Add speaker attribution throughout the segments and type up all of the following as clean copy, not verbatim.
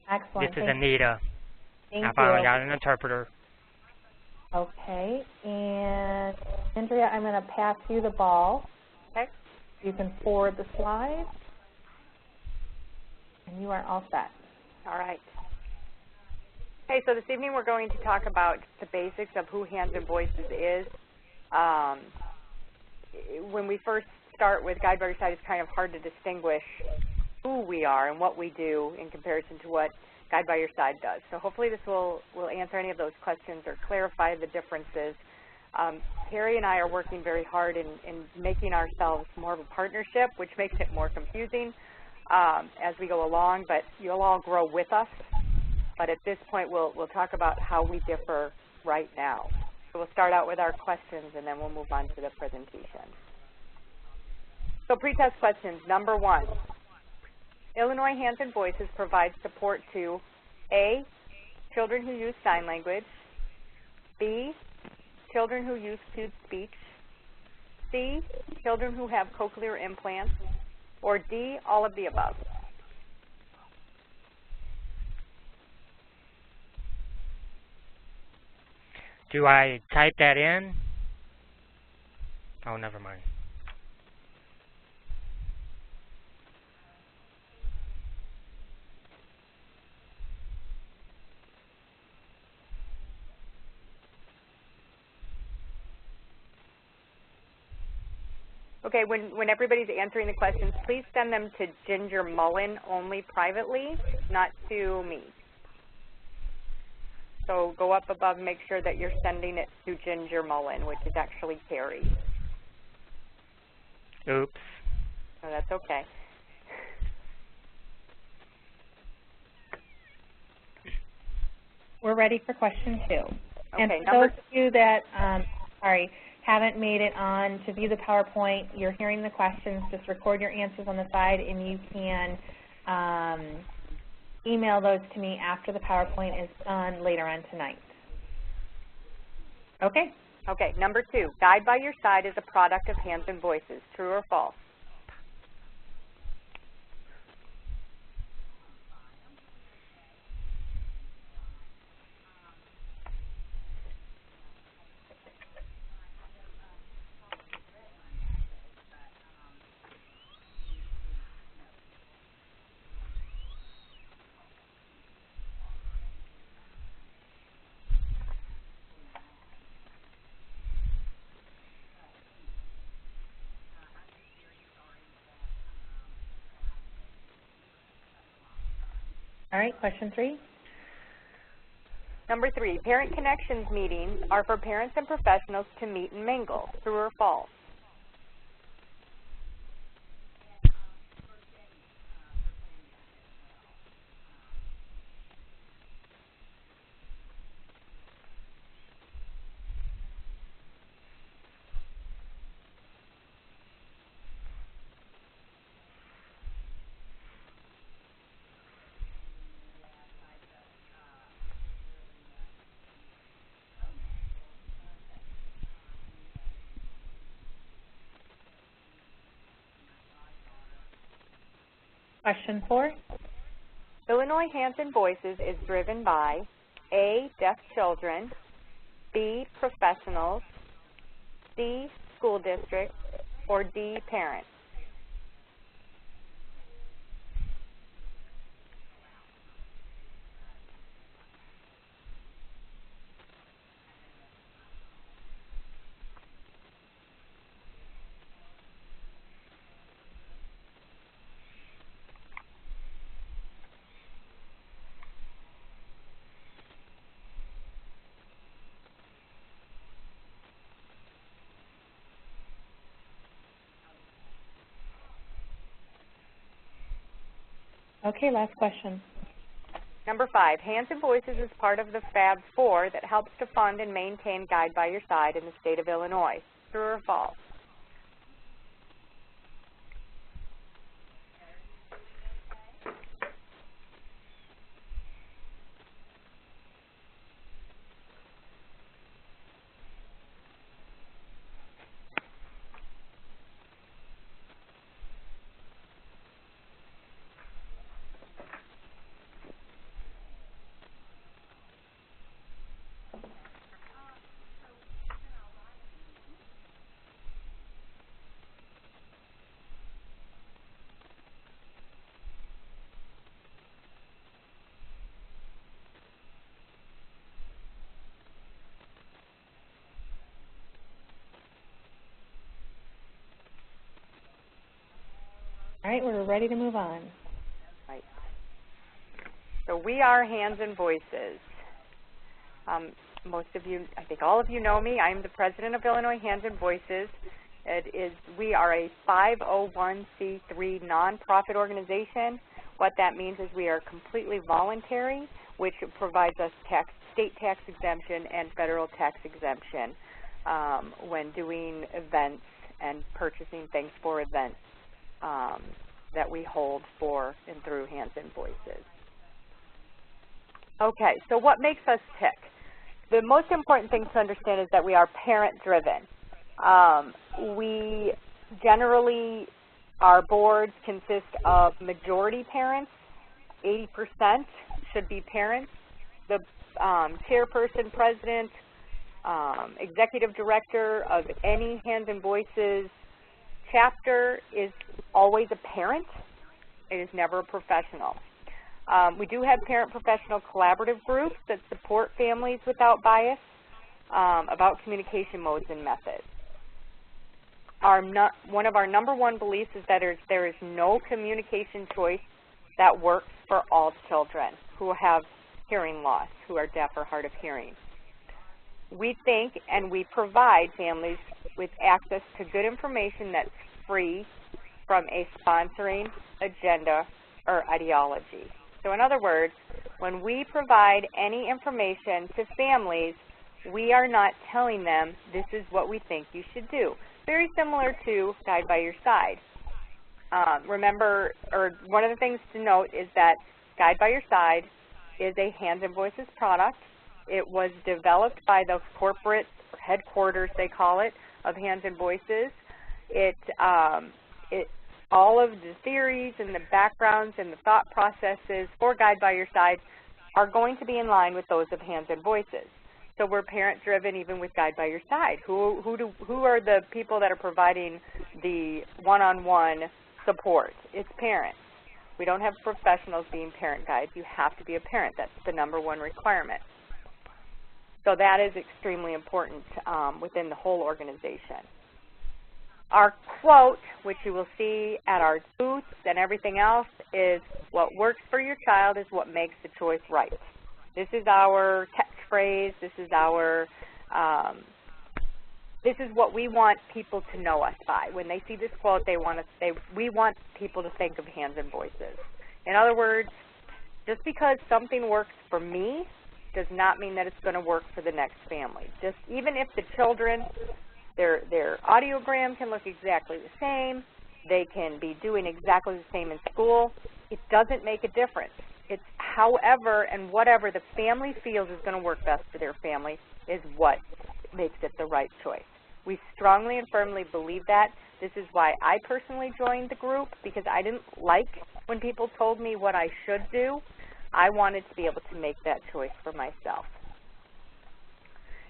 Speaker 1: Excellent.
Speaker 2: This is Anita.
Speaker 1: Thank
Speaker 2: I
Speaker 1: you.
Speaker 2: finally got an interpreter.
Speaker 1: Okay, and Andrea, I'm going to pass you the ball.
Speaker 3: Okay.
Speaker 1: You can forward the slides, and you are all set.
Speaker 3: All right. Okay, so this evening we're going to talk about the basics of who Hands and Voices is. When we first start with Guide by Your Side, it's kind of hard to distinguish who we are and what we do in comparison to what Guide by Your Side does. So hopefully this will answer any of those questions or clarify the differences. Harry and I are working very hard in making ourselves more of a partnership, which makes it more confusing as we go along, but you'll all grow with us. But at this point, we'll talk about how we differ right now. So we'll start out with our questions, and then we'll move on to the presentation. So pretest questions, number 1. Illinois Hands and Voices provides support to A, children who use sign language, B, children who use cued speech, C, children who have cochlear implants, or D, all of the above.
Speaker 2: Do I type that in? Oh, never mind.
Speaker 3: Okay, when everybody's answering the questions, please send them to Ginger Mullen only privately, not to me. So go up above and make sure that you're sending it to Ginger Mullen, which is actually Carrie.
Speaker 2: Oops.
Speaker 3: So that's okay.
Speaker 1: We're ready for question 2.
Speaker 3: Okay,
Speaker 1: and for those of you that haven't made it on to view the PowerPoint, you're hearing the questions, just record your answers on the side, and you can email those to me after the PowerPoint is done later on tonight. Okay?
Speaker 3: Okay, number 2, Guide by Your Side is a product of Hands and Voices, true or false?
Speaker 1: All right, question 3.
Speaker 3: Number 3, Parent Connections meetings are for parents and professionals to meet and mingle, true or false?
Speaker 1: Question 4.
Speaker 3: Illinois Hands and Voices is driven by A, deaf children, B, professionals, C, school districts, or D, parents.
Speaker 1: Okay, last question.
Speaker 3: Number 5, Hands and Voices is part of the Fab Four that helps to fund and maintain Guide by Your Side in the state of Illinois. True or false?
Speaker 1: All right, we're ready to move on.
Speaker 3: Right. So we are Hands and Voices. Most of you, I think all of you know me. I'm the president of Illinois Hands and Voices. We are a 501c3 nonprofit organization. What that means is we are completely voluntary, which provides us state tax exemption and federal tax exemption when doing events and purchasing things for events that we hold for and through Hands and Voices. Okay, so what makes us tick? The most important thing to understand is that we are parent-driven. We generally, our boards consist of majority parents. 80% should be parents. The chairperson, president, executive director of any Hands and Voices chapter is always a parent. It is never a professional. We do have parent-professional collaborative groups that support families without bias about communication modes and methods. One of our #1 beliefs is that there is no communication choice that works for all children who have hearing loss, who are deaf or hard of hearing. We think and we provide families with access to good information that's free from a sponsoring agenda or ideology. So in other words, when we provide any information to families, we are not telling them this is what we think you should do. Very similar to Guide by Your Side. Remember, or one of the things to note is that Guide by Your Side is a Hands and Voices product. It was developed by the corporate headquarters, they call it, of Hands and Voices. All of the theories and the backgrounds and the thought processes for Guide by Your Side are going to be in line with those of Hands and Voices. So we're parent-driven even with Guide by Your Side. Who are the people that are providing the one-on-one support? It's parents. We don't have professionals being parent guides. You have to be a parent. That's the #1 requirement. So that is extremely important within the whole organization. Our quote, which you will see at our booths and everything else, is what works for your child is what makes the choice right. This is our catchphrase. This is our this is what we want people to know us by. When they see this quote, we want people to think of Hands and Voices. In other words, just because something works for me does not mean that it's going to work for the next family. Just even if the children, their audiogram can look exactly the same, they can be doing exactly the same in school, it doesn't make a difference. It's however and whatever the family feels is going to work best for their family is what makes it the right choice. We strongly and firmly believe that. This is why I personally joined the group, because I didn't like when people told me what I should do. I wanted to be able to make that choice for myself.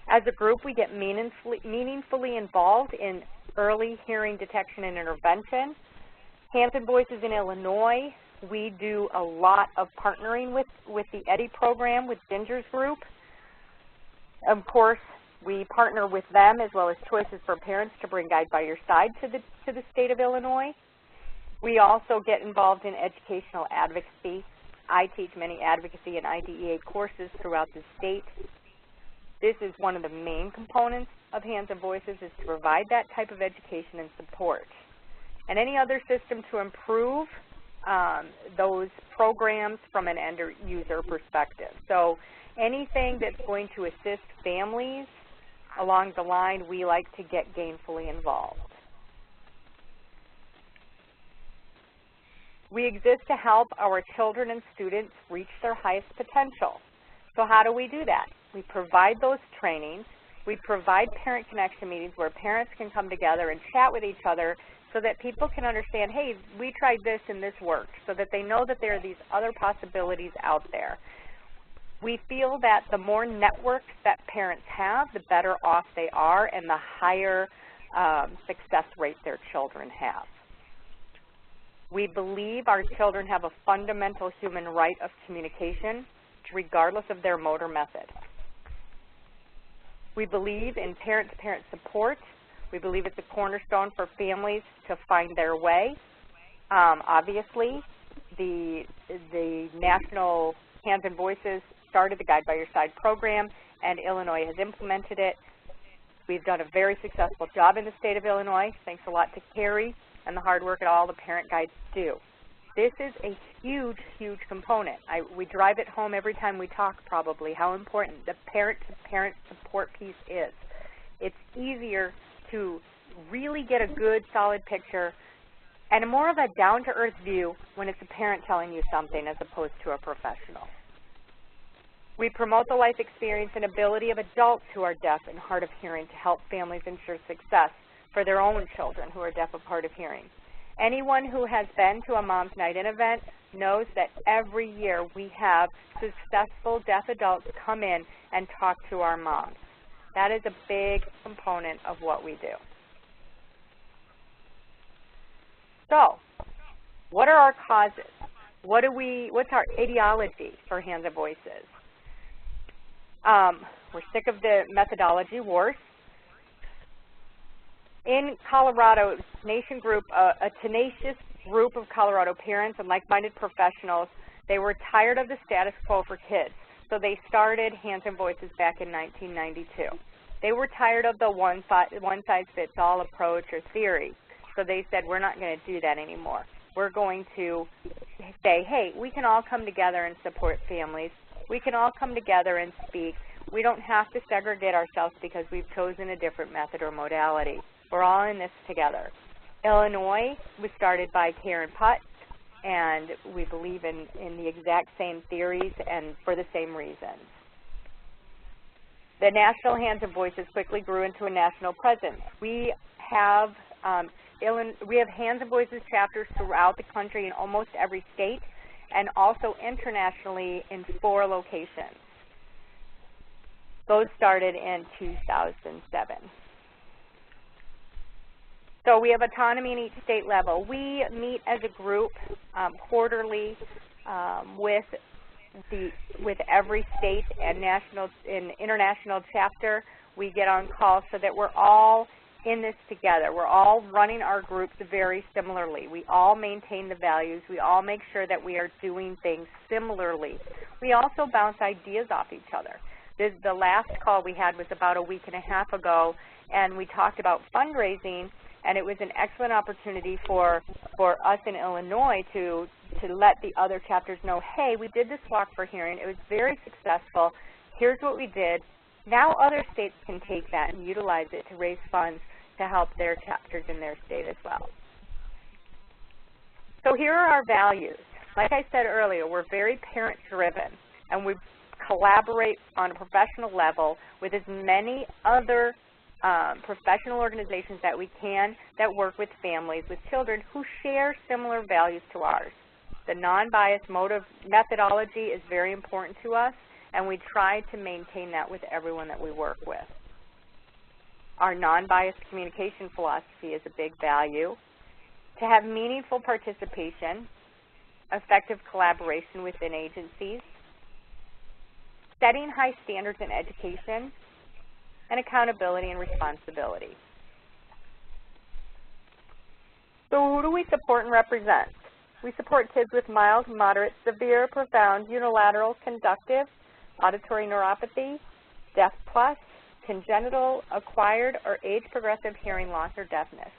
Speaker 3: As a group, we get meaningfully involved in early hearing detection and intervention. Hands and Voices in Illinois, we do a lot of partnering with the EDDI program, with Ginger's group. Of course, we partner with them as well as Choices for Parents to bring Guide by Your Side to the state of Illinois. We also get involved in educational advocacy. I teach many advocacy and IDEA courses throughout the state. This is one of the main components of Hands and Voices, is to provide that type of education and support. And any other system to improve those programs from an end user perspective. So anything that's going to assist families along the line, we like to get gainfully involved. We exist to help our children and students reach their highest potential. So how do we do that? We provide those trainings. We provide parent connection meetings where parents can come together and chat with each other so that people can understand, hey, we tried this and this worked, so that they know that there are these other possibilities out there. We feel that the more networks that parents have, the better off they are and the higher success rate their children have. We believe our children have a fundamental human right of communication, regardless of their motor method. We believe in parent-to-parent support. We believe it's a cornerstone for families to find their way. Obviously, the National Hands and Voices started the Guide by Your Side program, and Illinois has implemented it. We've done a very successful job in the state of Illinois. Thanks a lot to Carrie and the hard work that all the parent guides do. This is a huge, huge component. We drive it home every time we talk, probably, how important the parent-to-parent support piece is. It's easier to really get a good, solid picture and more of a down-to-earth view when it's a parent telling you something as opposed to a professional. We promote the life experience and ability of adults who are deaf and hard of hearing to help families ensure success for their own children who are deaf or hard of hearing. Anyone who has been to a Mom's Night In event knows that every year we have successful deaf adults come in and talk to our moms. That is a big component of what we do. So, what are our causes? What's our etiology for Hands and Voices? We're sick of the methodology wars. In Colorado, a tenacious group of Colorado parents and like-minded professionals, they were tired of the status quo for kids, so they started Hands and Voices back in 1992. They were tired of the one-size-fits-all approach or theory, so they said, we're not going to do that anymore. We're going to say, hey, we can all come together and support families. We can all come together and speak. We don't have to segregate ourselves because we've chosen a different method or modality. We're all in this together. Illinois was started by Karen Putt, and we believe in the exact same theories and for the same reasons. The National Hands and Voices quickly grew into a national presence. We have Hands and Voices chapters throughout the country in almost every state, and also internationally in 4 locations. Those started in 2007. So we have autonomy in each state level. We meet as a group quarterly with every state and international chapter. We get on calls so that we're all in this together. We're all running our groups very similarly. We all maintain the values. We all make sure that we are doing things similarly. We also bounce ideas off each other. The last call we had was about a week and a half ago, and we talked about fundraising, and it was an excellent opportunity for us in Illinois to let the other chapters know, hey, we did this walk for hearing. It was very successful. Here's what we did. Now other states can take that and utilize it to raise funds to help their chapters in their state as well. So here are our values. Like I said earlier, we're very parent-driven, and we collaborate on a professional level with as many other professional organizations that we can that work with families with children who share similar values to ours. The non-biased methodology is very important to us, and we try to maintain that with everyone that we work with. Our non-biased communication philosophy is a big value. To have meaningful participation, effective collaboration within agencies, setting high standards in education, and accountability and responsibility. So who do we support and represent? We support kids with mild, moderate, severe, profound, unilateral, conductive, auditory neuropathy, deaf plus, congenital, acquired, or age-progressive hearing loss or deafness.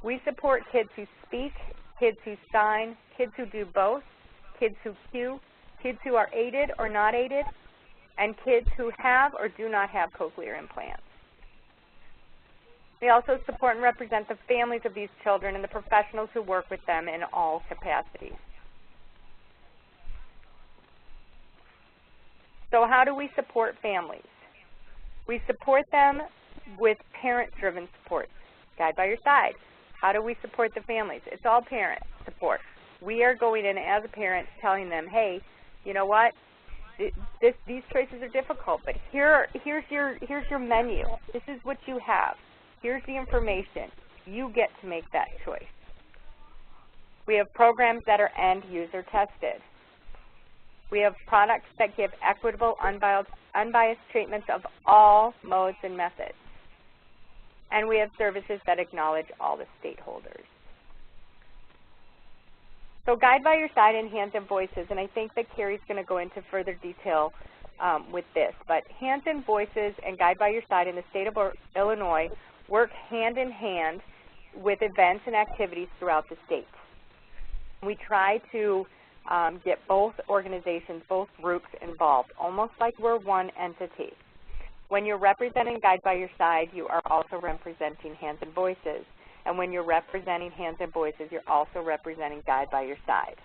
Speaker 3: We support kids who speak, kids who sign, kids who do both, kids who cue, kids who are aided or not aided, and kids who have or do not have cochlear implants. We also support and represent the families of these children and the professionals who work with them in all capacities. So how do we support families? We support them with parent-driven support. Guide by Your Side. How do we support the families? It's all parent support. We are going in as a parent telling them, hey, you know what? These choices are difficult, but here's your menu. This is what you have. Here's the information. You get to make that choice. We have programs that are end-user tested. We have products that give equitable, unbiased treatments of all modes and methods. And we have services that acknowledge all the stakeholders. So Guide by Your Side and Hands and Voices, and I think that Carrie's going to go into further detail with this, but Hands and Voices and Guide by Your Side in the state of Illinois work hand in hand with events and activities throughout the state. We try to get both organizations, both groups involved, almost like we're one entity. When you're representing Guide by Your Side, you are also representing Hands and Voices. And when you're representing Hands and Voices, you're also representing Guide by Your Side.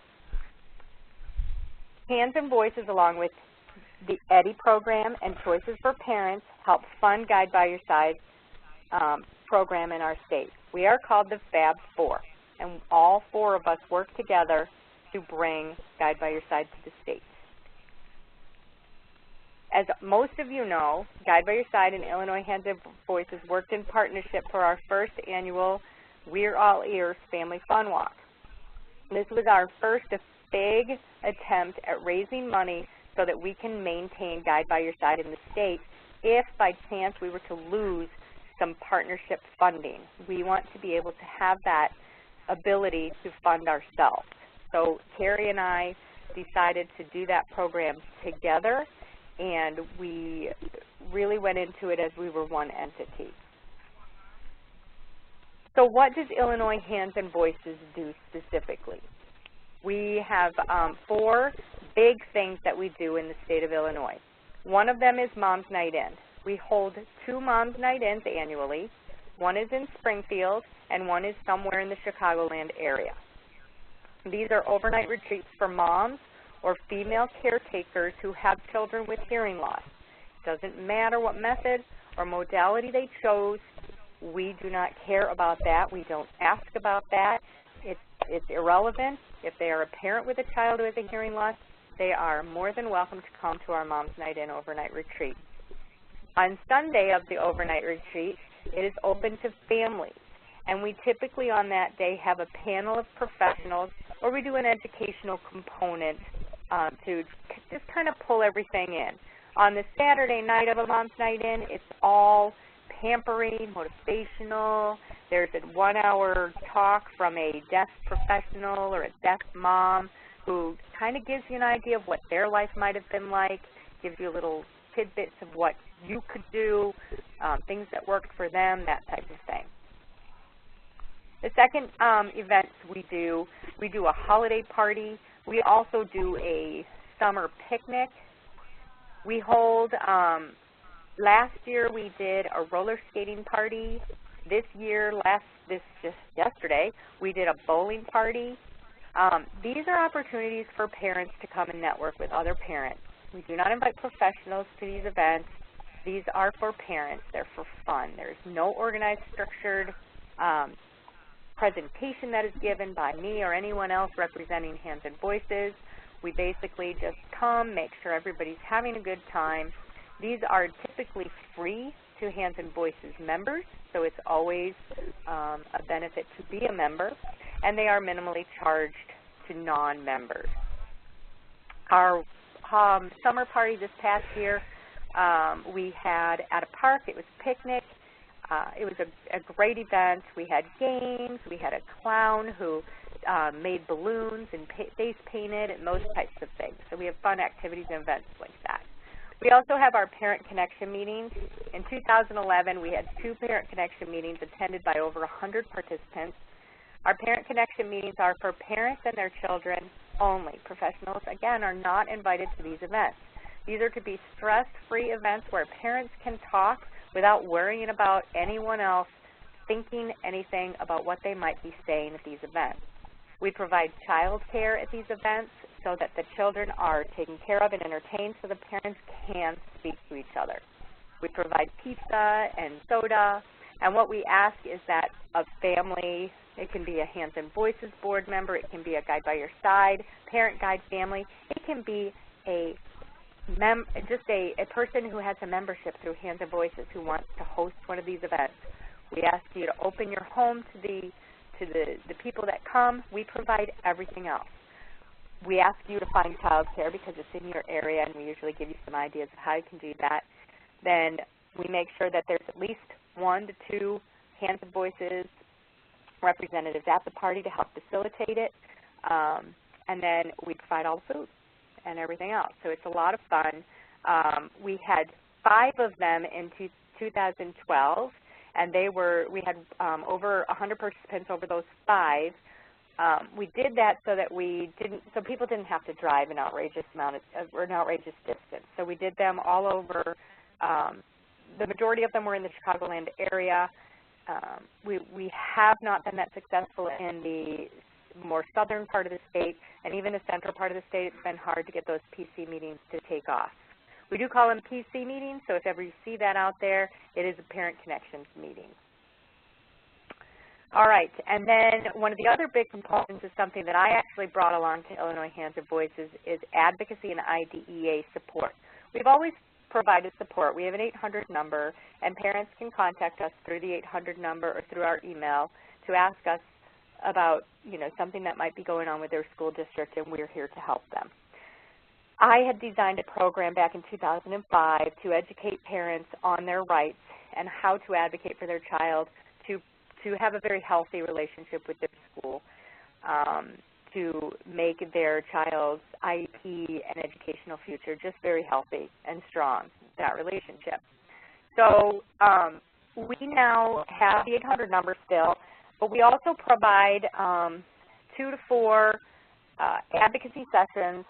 Speaker 3: Hands and Voices, along with the EDDI program and Choices for Parents, help fund Guide by Your Side program in our state. We are called the Fab Four, and all four of us work together to bring Guide by Your Side to the state. As most of you know, Guide by Your Side and Illinois Hands and Voices worked in partnership for our first annual We're All Ears Family Fun Walk. This was our first big attempt at raising money so that we can maintain Guide by Your Side in the state if by chance we were to lose some partnership funding. We want to be able to have that ability to fund ourselves. So Carrie and I decided to do that program together, and we really went into it as we were one entity. So what does Illinois Hands and Voices do specifically? We have 4 big things that we do in the state of Illinois. One of them is Mom's Night In. We hold 2 Mom's Night Ins annually. One is in Springfield, and one is somewhere in the Chicagoland area. These are overnight retreats for moms or female caretakers who have children with hearing loss. It doesn't matter what method or modality they chose. We do not care about that. We don't ask about that. It's irrelevant. If they are a parent with a child who has a hearing loss, they are more than welcome to come to our Mom's Night In overnight retreat. On Sunday of the overnight retreat, it is open to families, and we typically on that day have a panel of professionals, or we do an educational component to just kind of pull everything in. On the Saturday night of a Mom's Night In, it's all pampering, motivational. There's a 1-hour talk from a deaf professional or a deaf mom who kind of gives you an idea of what their life might have been like, gives you little tidbits of what you could do, things that worked for them, that type of thing. The second event we do a holiday party. We also do a summer picnic. We hold, last year we did a roller skating party. This year, just yesterday, we did a bowling party. These are opportunities for parents to come and network with other parents. We do not invite professionals to these events. These are for parents. They're for fun. There's no organized, structured presentation that is given by me or anyone else representing Hands and Voices. We basically just come, make sure everybody's having a good time. These are typically free to Hands and Voices members, so it's always a benefit to be a member, and they are minimally charged to non-members. Our summer party this past year, we had at a park. It was a picnic. It was a great event. We had games. We had a clown who made balloons and face painted and those types of things. So we have fun activities and events like that. We also have our Parent Connection meetings. In 2011, we had 2 Parent Connection meetings attended by over 100 participants. Our Parent Connection meetings are for parents and their children only. Professionals, again, are not invited to these events. These are to be stress-free events where parents can talk without worrying about anyone else thinking anything about what they might be saying at these events. We provide child care at these events so that the children are taken care of and entertained so the parents can speak to each other. We provide pizza and soda, and what we ask is that a family, it can be a Hands and Voices board member, it can be a Guide by Your Side, parent guide family, it can be just a person who has a membership through Hands and Voices who wants to host one of these events. We ask you to open your home to the people that come. We provide everything else. We ask you to find child care because it's in your area, and we usually give you some ideas of how you can do that. Then we make sure that there's at least 1 to 2 Hands and Voices representatives at the party to help facilitate it. and then we provide all the food and everything else. So it's a lot of fun. We had 5 of them in 2012, and we had over 100 participants over those 5. We did that so that people didn't have to drive an outrageous distance. So we did them all over. The majority of them were in the Chicagoland area. We have not been that successful in the more southern part of the state, and even the central part of the state. It's been hard to get those PC meetings to take off. We do call them PC meetings, so if ever you see that out there, it is a Parent Connections meeting. All right, and then one of the other big components is something that I actually brought along to Illinois Hands and Voices is advocacy and IDEA support. We've always provided support. We have an 800 number, and parents can contact us through the 800 number or through our email to ask us about something that might be going on with their school district, and we're here to help them. I had designed a program back in 2005 to educate parents on their rights and how to advocate for their child to have a very healthy relationship with their school, to make their child's IEP and educational future just very healthy and strong, that relationship. So we now have the 800 number still, but we also provide 2 to 4 advocacy sessions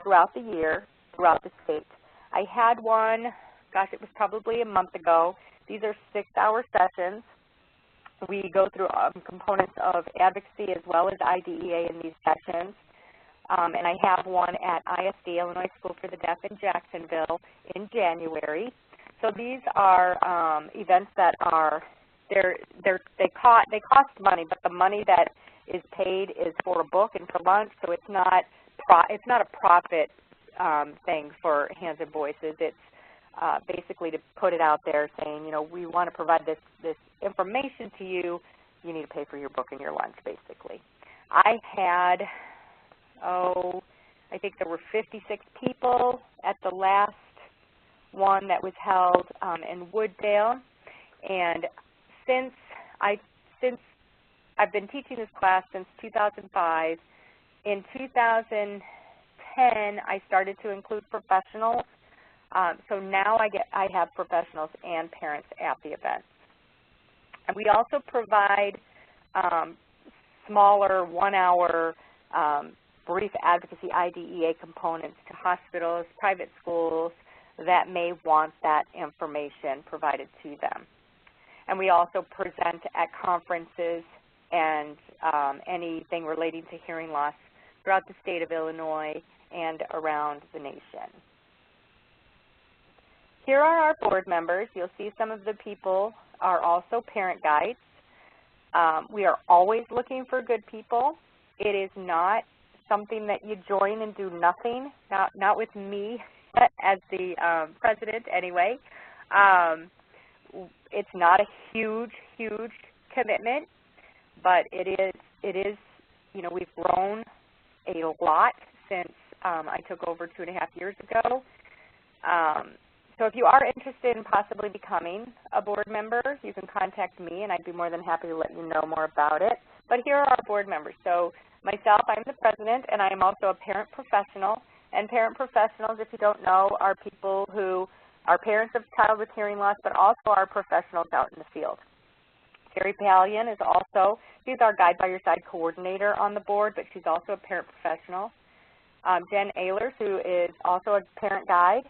Speaker 3: throughout the year, throughout the state. I had one, gosh, it was probably a month ago. These are 6-hour sessions. We go through components of advocacy as well as IDEA in these sessions. And I have one at ISD, Illinois School for the Deaf in Jacksonville, in January. So these are events that are, they cost money, but the money that is paid is for a book and for lunch, so it's not a profit thing for Hands and Voices. It's basically to put it out there saying, we want to provide this information to you. You need to pay for your book and your lunch, basically. I had, I think there were 56 people at the last one that was held in Wooddale. And since I've been teaching this class since 2005, in 2010 I started to include professionals. So now I have professionals and parents at the events. And we also provide smaller 1-hour brief advocacy IDEA components to hospitals, private schools that may want that information provided to them. And we also present at conferences and anything relating to hearing loss throughout the state of Illinois and around the nation. Here are our board members. You'll see some of the people are also parent guides. We are always looking for good people. It is not something that you join and do nothing, not with me as the president anyway. It's not a huge commitment, but it is, we've grown a lot since I took over 2.5 years ago. So if you are interested in possibly becoming a board member, you can contact me, and I'd be more than happy to let you know more about it. But here are our board members. So myself, I'm the president, and I am also a parent professional. And parent professionals, if you don't know, are people who are parents of child with hearing loss, but also are professionals out in the field. Carrie Pallion is also, she's our Guide by Your Side coordinator on the board, but she's also a parent professional. Jen Ehlers, who is also a parent guide,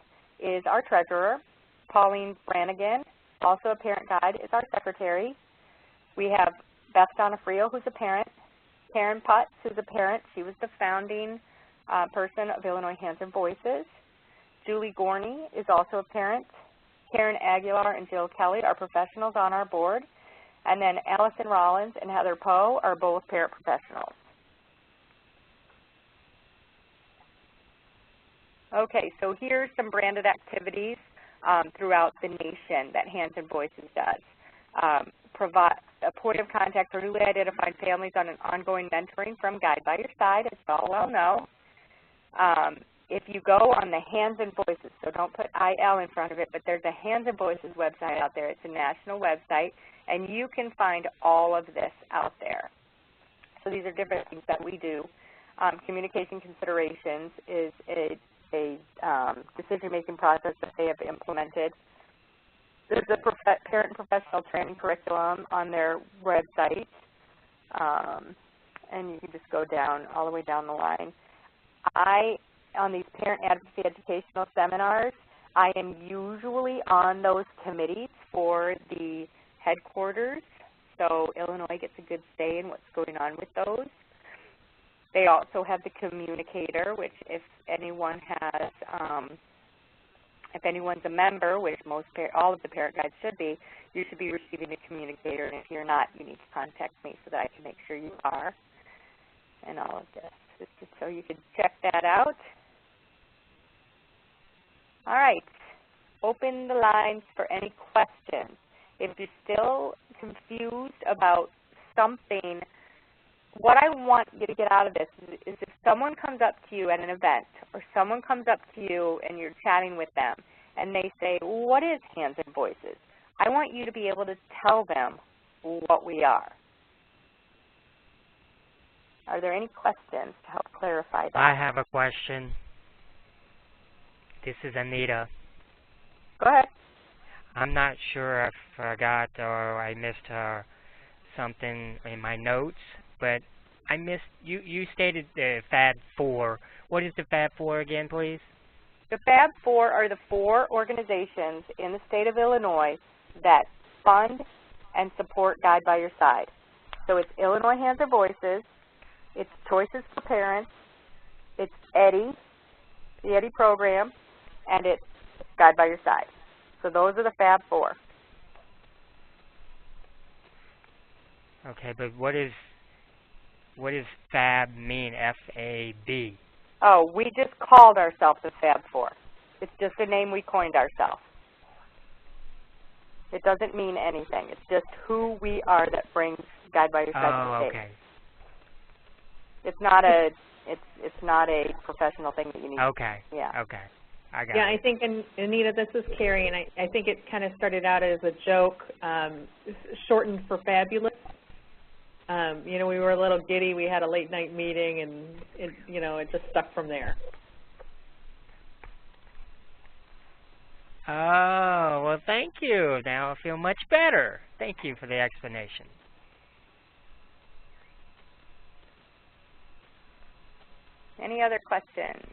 Speaker 3: is our treasurer. Pauline Brannigan, also a parent guide, is our secretary. We have Beth Donofrio, who's a parent. Karen Putz, who's a parent. She was the founding person of Illinois Hands and Voices. Julie Gorney is also a parent. Karen Aguilar and Jill Kelly are professionals on our board. And then Allison Rollins and Heather Poe are both parent professionals. Okay, so here's some branded activities throughout the nation that Hands and Voices does. Provide a point of contact for newly identified families on an ongoing mentoring from Guide by Your Side, as you all well know. If you go on the Hands and Voices, so don't put IL in front of it, but there's a Hands and Voices website out there. It's a national website, and you can find all of this out there. So these are different things that we do. communication considerations is a decision-making process that they have implemented. There's a parent and professional training curriculum on their website, and you can just go down, all the way down the line. On these parent advocacy educational seminars, I am usually on those committees for the headquarters, so Illinois gets a good say in what's going on with those. They also have the communicator, which if anyone has, if anyone's a member, which all of the parent guides should be, you should be receiving a communicator, and if you're not, you need to contact me so that I can make sure you are. And all of this, just so you can check that out. All right, open the lines for any questions. If you're still confused about something, what I want you to get out of this is if someone comes up to you at an event or someone comes up to you and you're chatting with them and they say, what is Hands and Voices? I want you to be able to tell them what we are. Are there any questions to help clarify that?
Speaker 2: I have a question. This is Anita.
Speaker 3: Go ahead.
Speaker 2: I'm not sure if I forgot or I missed something in my notes, but I missed, you stated the Fab Four. What is the Fab Four again, please?
Speaker 3: The Fab Four are the 4 organizations in the state of Illinois that fund and support Guide by Your Side. So it's Illinois Hands and Voices, it's Choices for Parents, it's EDDI, the EDDI program, and it's Guide by Your Side. So those are the Fab Four.
Speaker 2: Okay, but what does Fab mean, F-A-B?
Speaker 3: Oh, we just called ourselves the Fab Four. It's just a name we coined ourselves. It doesn't mean anything. It's just who we are that brings Guide by Your Side to the state.
Speaker 2: Okay.
Speaker 3: It's not a professional thing that you need.
Speaker 2: Okay.
Speaker 3: Yeah.
Speaker 2: Okay. I got it.
Speaker 1: Yeah, I think, Anita, this is Carrie, and I think it kind of started out as a joke, shortened for fabulous. You know, we were a little giddy. We had a late night meeting, and it just stuck from there.
Speaker 2: Oh, well, thank you. Now I feel much better. Thank you for the explanation.
Speaker 3: Any other questions?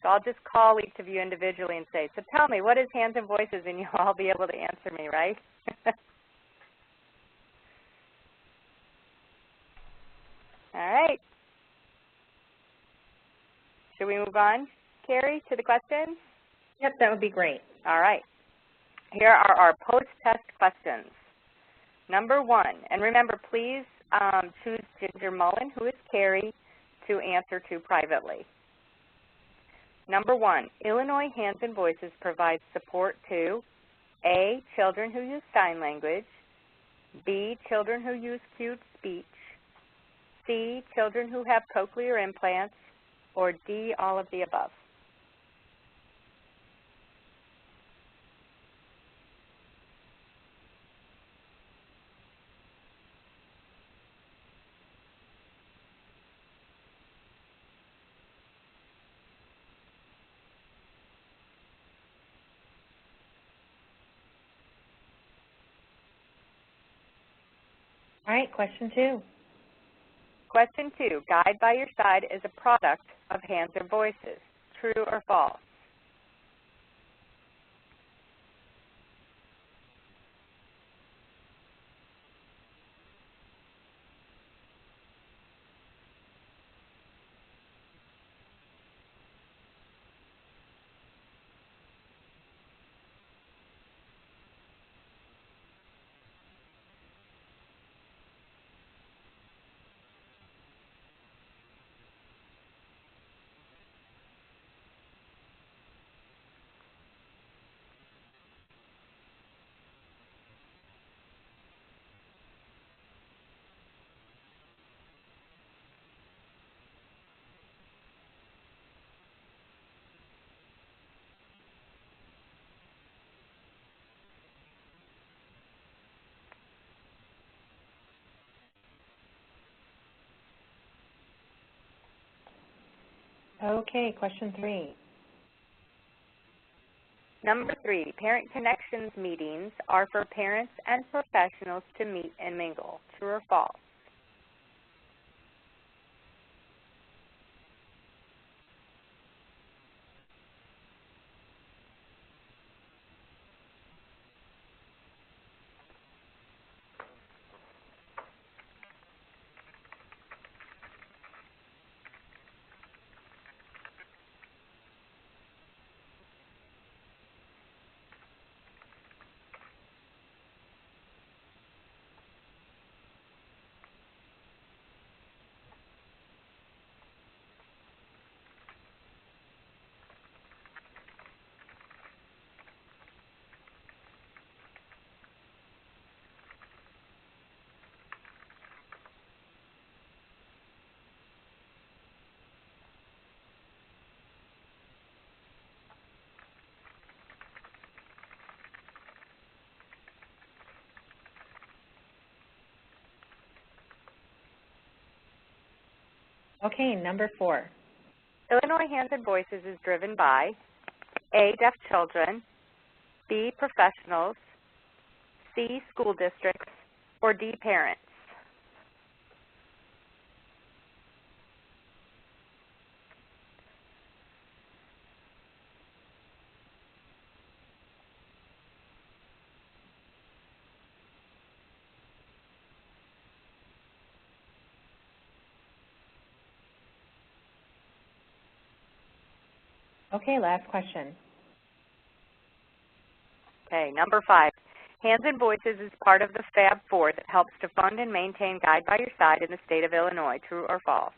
Speaker 3: So I'll just call each of you individually and say, so tell me, what is Hands and Voices? And you'll all be able to answer me, right? All right. Should we move on, Carrie, to the questions?
Speaker 1: Yep, that would be great.
Speaker 3: All right. Here are our post-test questions. Number 1, and remember, please choose Ginger Mullen, who is Carrie, to answer to privately. Number 1, Illinois Hands and Voices provides support to A, children who use sign language, B, children who use cued speech, C, children who have cochlear implants, or D, all of the above.
Speaker 1: All right, question 2.
Speaker 3: Question 2, Guide by Your Side is a product of Hands and Voices. True or false?
Speaker 1: Okay, question 3.
Speaker 3: Number 3, parent connections meetings are for parents and professionals to meet and mingle. True or false?
Speaker 1: Okay, number 4.
Speaker 3: Illinois Hands and Voices is driven by A, deaf children, B, professionals, C, school districts, or D, parents.
Speaker 1: Okay, last question.
Speaker 3: Okay, number 5. Hands and Voices is part of the Fab Four that helps to fund and maintain Guide by Your Side in the state of Illinois. True or false?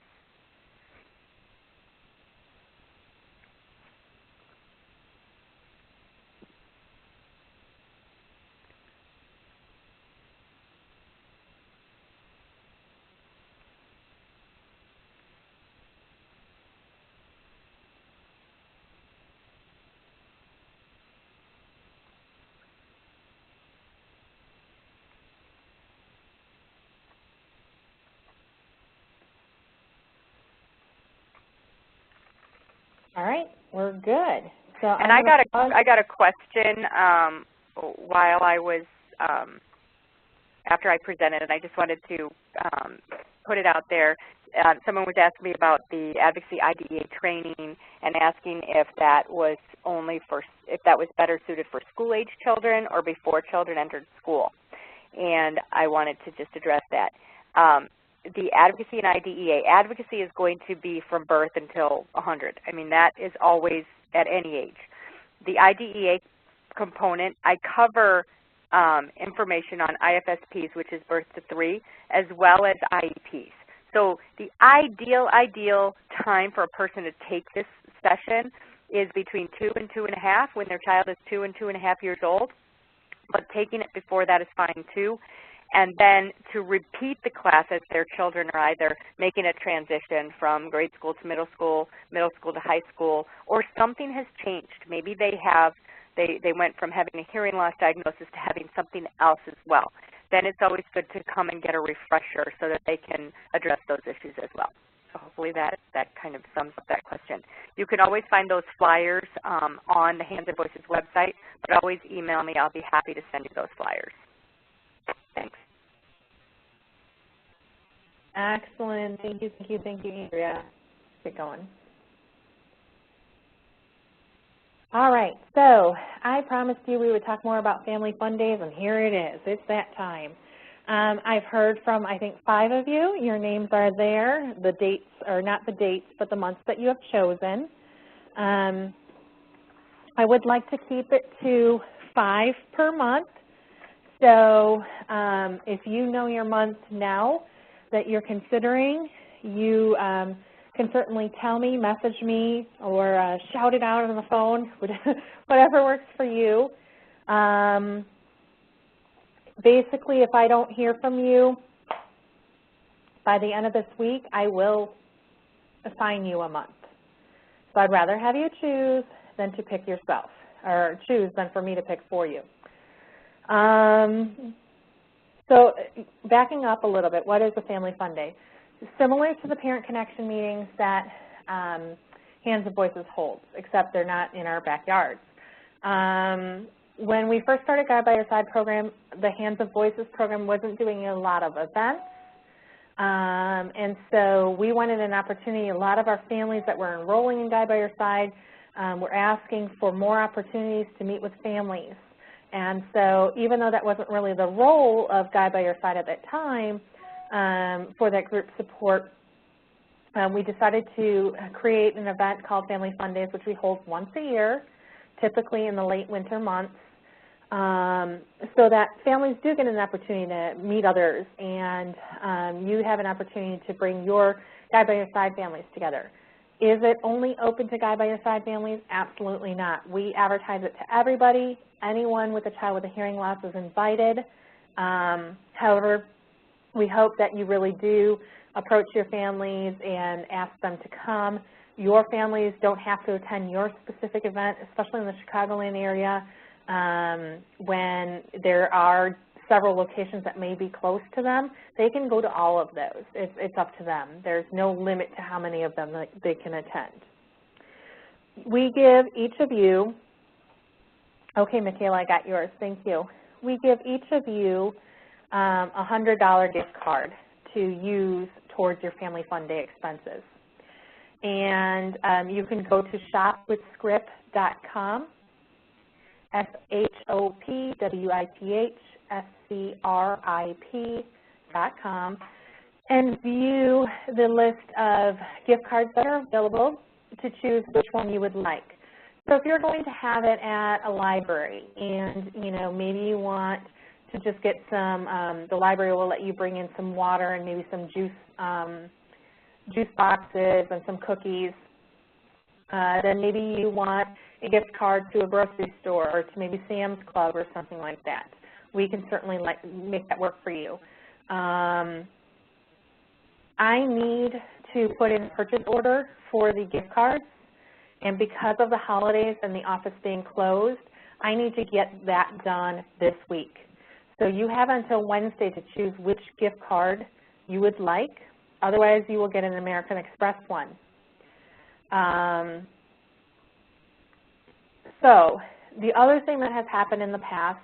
Speaker 1: All right, we're good. So
Speaker 3: And I got a question while I was after I presented, and I just wanted to put it out there. Someone was asking me about the Advocacy IDEA training and asking if that was better suited for school-age children or before children entered school. And I wanted to just address that. The Advocacy and IDEA, advocacy is going to be from birth until 100. I mean, that is always at any age. The IDEA component, I cover information on IFSPs, which is birth to 3, as well as IEPs. So the ideal time for a person to take this session is between 2 and 2.5, when their child is 2 and 2.5 years old. But taking it before that is fine too. And then to repeat the class as their children are either making a transition from grade school to middle school to high school, or something has changed. Maybe they went from having a hearing loss diagnosis to having something else as well. Then it's always good to come and get a refresher so that they can address those issues as well. So hopefully that kind of sums up that question. You can always find those flyers on the Hands and Voices website, but always email me. I'll be happy to send you those flyers. Thanks.
Speaker 1: Excellent. Thank you, Andrea. Get going. All right, so I promised you we would talk more about Family Fun Days, and here it is. It's that time. I've heard from, I think, 5 of you. Your names are there. The dates, or not the dates, but the months that you have chosen. I would like to keep it to 5 per month. So if you know your month now that you're considering, you can certainly tell me, message me, or shout it out on the phone, whatever works for you. Basically, if I don't hear from you by the end of this week, I will assign you a month. So I'd rather have you choose than to pick yourself, or choose than for me to pick for you. So backing up a little bit, what is a Family Fun Day? Similar to the Parent Connection meetings that Hands and Voices holds, except they're not in our backyards. When we first started Guide by Your Side program, the Hands of Voices program wasn't doing a lot of events. And so we wanted an opportunity. A lot of our families that were enrolling in Guide by Your Side were asking for more opportunities to meet with families. And so even though that wasn't really the role of Guide by Your Side at that time for that group support, we decided to create an event called Family Fun Days, which we hold once a year, typically in the late winter months, so that families do get an opportunity to meet others, and you have an opportunity to bring your Guide by Your Side families together. Is it only open to Guide by Your Side families? Absolutely not. We advertise it to everybody. Anyone with a child with a hearing loss is invited. However, we hope that you really do approach your families and ask them to come. Your families don't have to attend your specific event, especially in the Chicagoland area, when there are several locations that may be close to them. They can go to all of those. It's up to them. There's no limit to how many of them that they can attend. We give each of you, okay, Michaela, I got yours, thank you. We give each of you a $100 gift card to use towards your Family Fun Day expenses. And you can go to shopwithscrip.com, shopwithscrip.com, and view the list of gift cards that are available to choose which one you would like. So if you're going to have it at a library and, you know, maybe you want to just get some, the library will let you bring in some water and maybe some juice boxes and some cookies. Then maybe you want a gift card to a grocery store or to maybe Sam's Club or something like that. We can certainly make that work for you. I need to put in a purchase order for the gift cards, and because of the holidays and the office being closed, I need to get that done this week. So you have until Wednesday to choose which gift card you would like. Otherwise, you will get an American Express one. So the other thing that has happened in the past,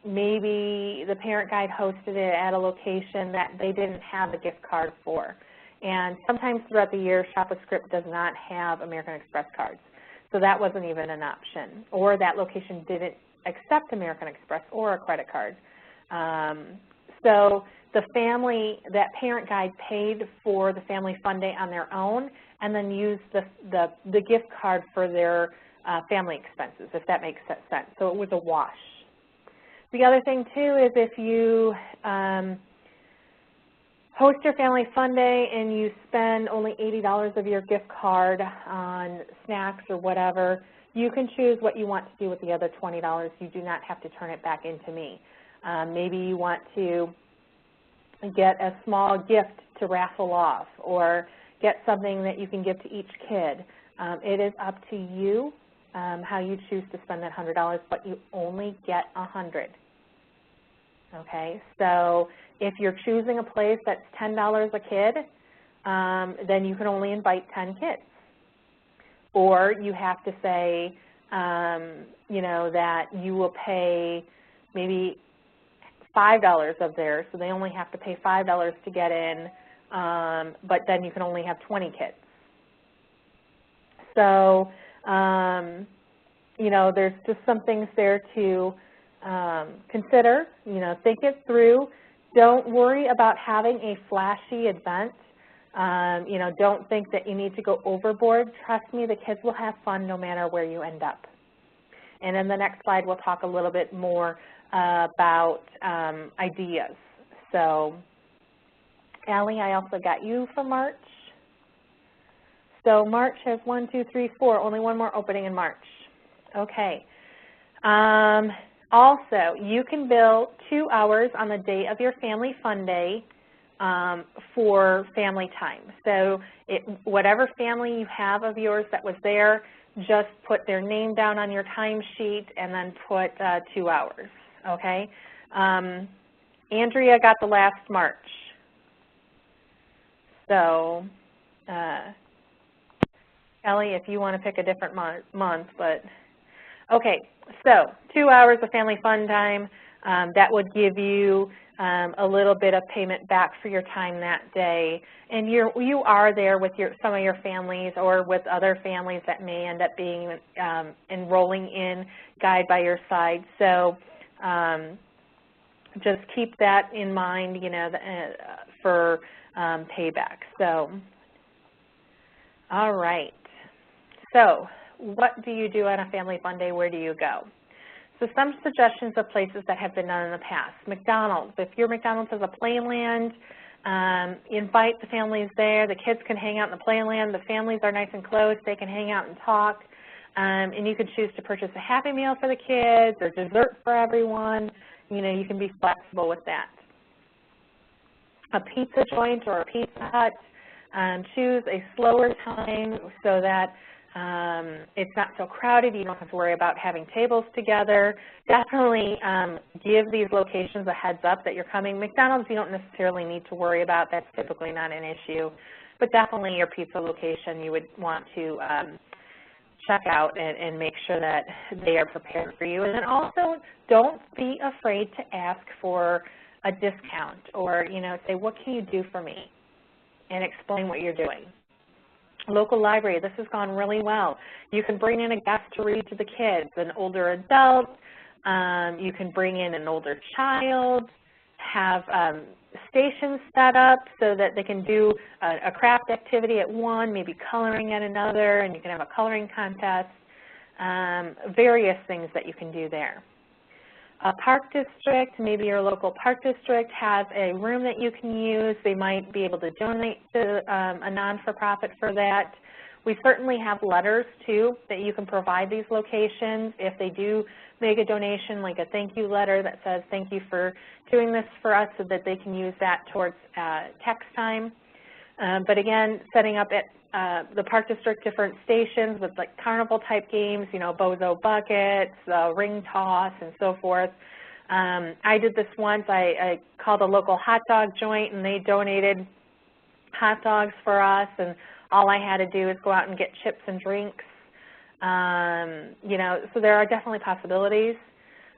Speaker 1: maybe the parent guide hosted it at a location that they didn't have a gift card for. And sometimes throughout the year, Shop with Script does not have American Express cards. So that wasn't even an option. Or that location didn't accept American Express or a credit card. So the family, that parent guide paid for the Family Fun Day on their own and then used the gift card for their family expenses, if that makes sense. So it was a wash. The other thing, too, is if you host your Family Fun Day and you spend only $80 of your gift card on snacks or whatever, you can choose what you want to do with the other $20. You do not have to turn it back into me. Maybe you want to get a small gift to raffle off or get something that you can give to each kid. It is up to you how you choose to spend that $100, but you only get $100. Okay, so if you're choosing a place that's $10 a kid, then you can only invite 10 kids. Or you have to say, you know, that you will pay maybe $5 of theirs, so they only have to pay $5 to get in, but then you can only have 20 kids. So, you know, there's just some things there to consider, you know, think it through. Don't worry about having a flashy event. You know, don't think that you need to go overboard. Trust me, the kids will have fun no matter where you end up. And in the next slide, we'll talk a little bit more about ideas. So, Allie, I also got you for March. So March has 1, 2, 3, 4, only one more opening in March. Okay. Also, you can bill 2 hours on the day of your Family Fun Day for family time. So whatever family you have of yours that was there, just put their name down on your timesheet and then put 2 hours, okay? Andrea got the last March. So Kelly, if you want to pick a different month, but okay. So 2 hours of family fun time. That would give you a little bit of payment back for your time that day, and you are there with some of your families or with other families that may end up being enrolling in Guide by Your Side. So just keep that in mind, you know, for payback. So, all right. So, what do you do on a family fun day? Where do you go? So some suggestions of places that have been done in the past. McDonald's. If your McDonald's has a playland, invite the families there. The kids can hang out in the playland. The families are nice and close. They can hang out and talk. And you can choose to purchase a Happy Meal for the kids or dessert for everyone. You know, you can be flexible with that. A pizza joint or a Pizza Hut. Choose a slower time so that it's not so crowded. You don't have to worry about having tables together. Definitely give these locations a heads up that you're coming. McDonald's you don't necessarily need to worry about. That's typically not an issue. But definitely your pizza location you would want to check out and make sure that they are prepared for you. And then also don't be afraid to ask for a discount or, you know, say, what can you do for me? And explain what you're doing. Local library, this has gone really well. You can bring in a guest to read to the kids, an older adult. You can bring in an older child, have stations set up so that they can do a craft activity at one, maybe coloring at another, and you can have a coloring contest, various things that you can do there. A park district, maybe your local park district has a room that you can use. They might be able to donate to a non-for-profit for that. We certainly have letters, too, that you can provide these locations. If they do make a donation, like a thank you letter that says, thank you for doing this for us, so that they can use that towards text time. But again, setting up at the park district different stations with like carnival type games, you know, bozo buckets, ring toss, and so forth. I did this once. I called a local hot dog joint, and they donated hot dogs for us, and all I had to do is go out and get chips and drinks. You know, so there are definitely possibilities.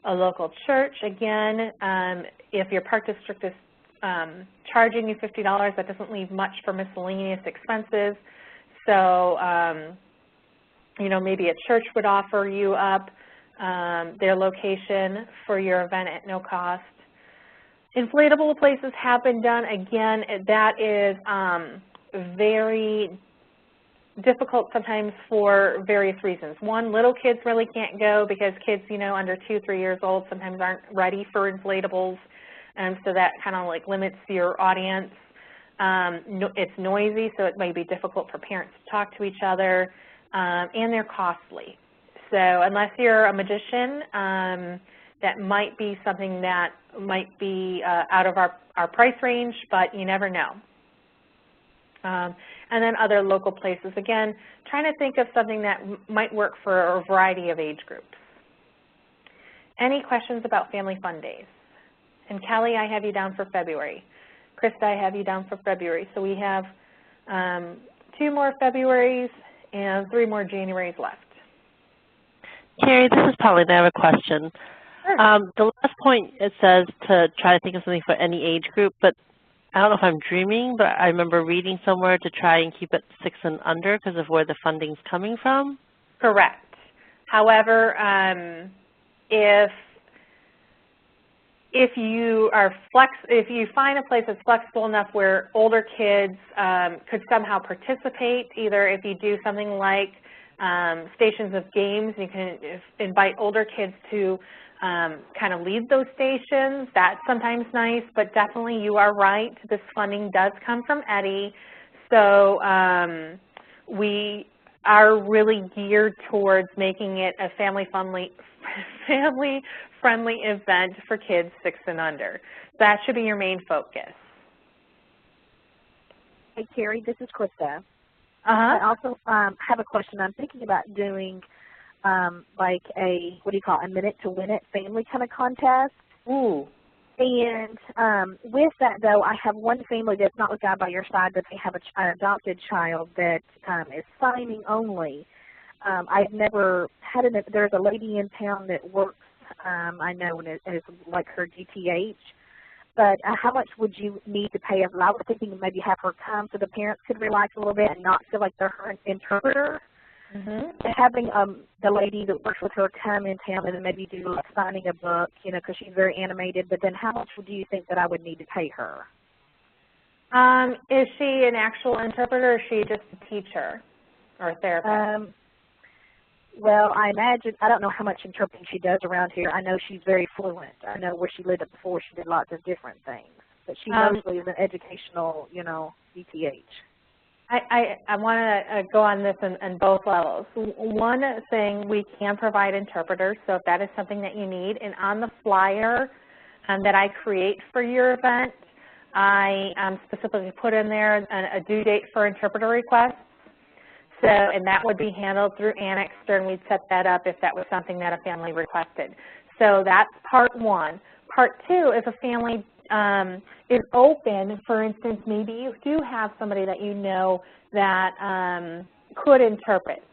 Speaker 1: A local church, again, if your park district is charging you $50, that doesn't leave much for miscellaneous expenses. So, you know, maybe a church would offer you up their location for your event at no cost. Inflatable places have been done. Again, that is very difficult sometimes for various reasons. One, little kids really can't go because kids, you know, under 2, 3 years old sometimes aren't ready for inflatables, and so that kind of like limits your audience. It's noisy, so it may be difficult for parents to talk to each other, and they're costly. So unless you're a magician, that might be something that might be out of our price range, but you never know. And then other local places. Again, trying to think of something that might work for a variety of age groups. Any questions about Family Fun Days? And Kelly, I have you down for February. Krista, I have you down for February. So we have 2 more Februarys and 3 more Januarys left.
Speaker 4: Carrie, this is Paulina. I have a question. Sure. The last point, it says to try to think of something for any age group, but I don't know if I'm dreaming, but I remember reading somewhere to try and keep it 6 and under because of where the funding's coming from. Correct.
Speaker 1: However, if you find a place that's flexible enough where older kids could somehow participate, either if you do something like stations of games, you can invite older kids to kind of lead those stations. That's sometimes nice, but definitely you are right. This funding does come from EDI, so we are really geared towards making it a family-friendly event for kids 6 and under. That should be your main focus.
Speaker 5: Hey, Carrie, this is Krista. I also have a question. I'm thinking about doing like a, what do you call it, a minute to win it family kind of contest.
Speaker 1: Ooh.
Speaker 5: And with that, though, I have one family that's not with God by Your Side, but they have an adopted child that is signing only. I've never had there's a lady in town that works, I know, and is like her DTH. But how much would you need to pay? I was thinking maybe have her come so the parents could relax a little bit and not feel like they're her interpreter. Having the lady that works with her come in town and then maybe do like signing a book, you know, because she's very animated. But then how much do you think that I would need to pay her?
Speaker 1: Is she an actual interpreter, or is she just a teacher or a therapist?
Speaker 5: Well, I imagine, I don't know how much interpreting she does around here. I know she's very fluent. I know where she lived before she did lots of different things. But she mostly is an educational, you know, DTH.
Speaker 1: I want to go on this in both levels. One thing, we can provide interpreters, so if that is something that you need. And on the flyer that I create for your event, I specifically put in there a due date for interpreter requests. So, and that would be handled through Annexter, and we'd set that up if that was something that a family requested. So that's part one. Part two, if a family is open, for instance, maybe you do have somebody that you know that could interpret,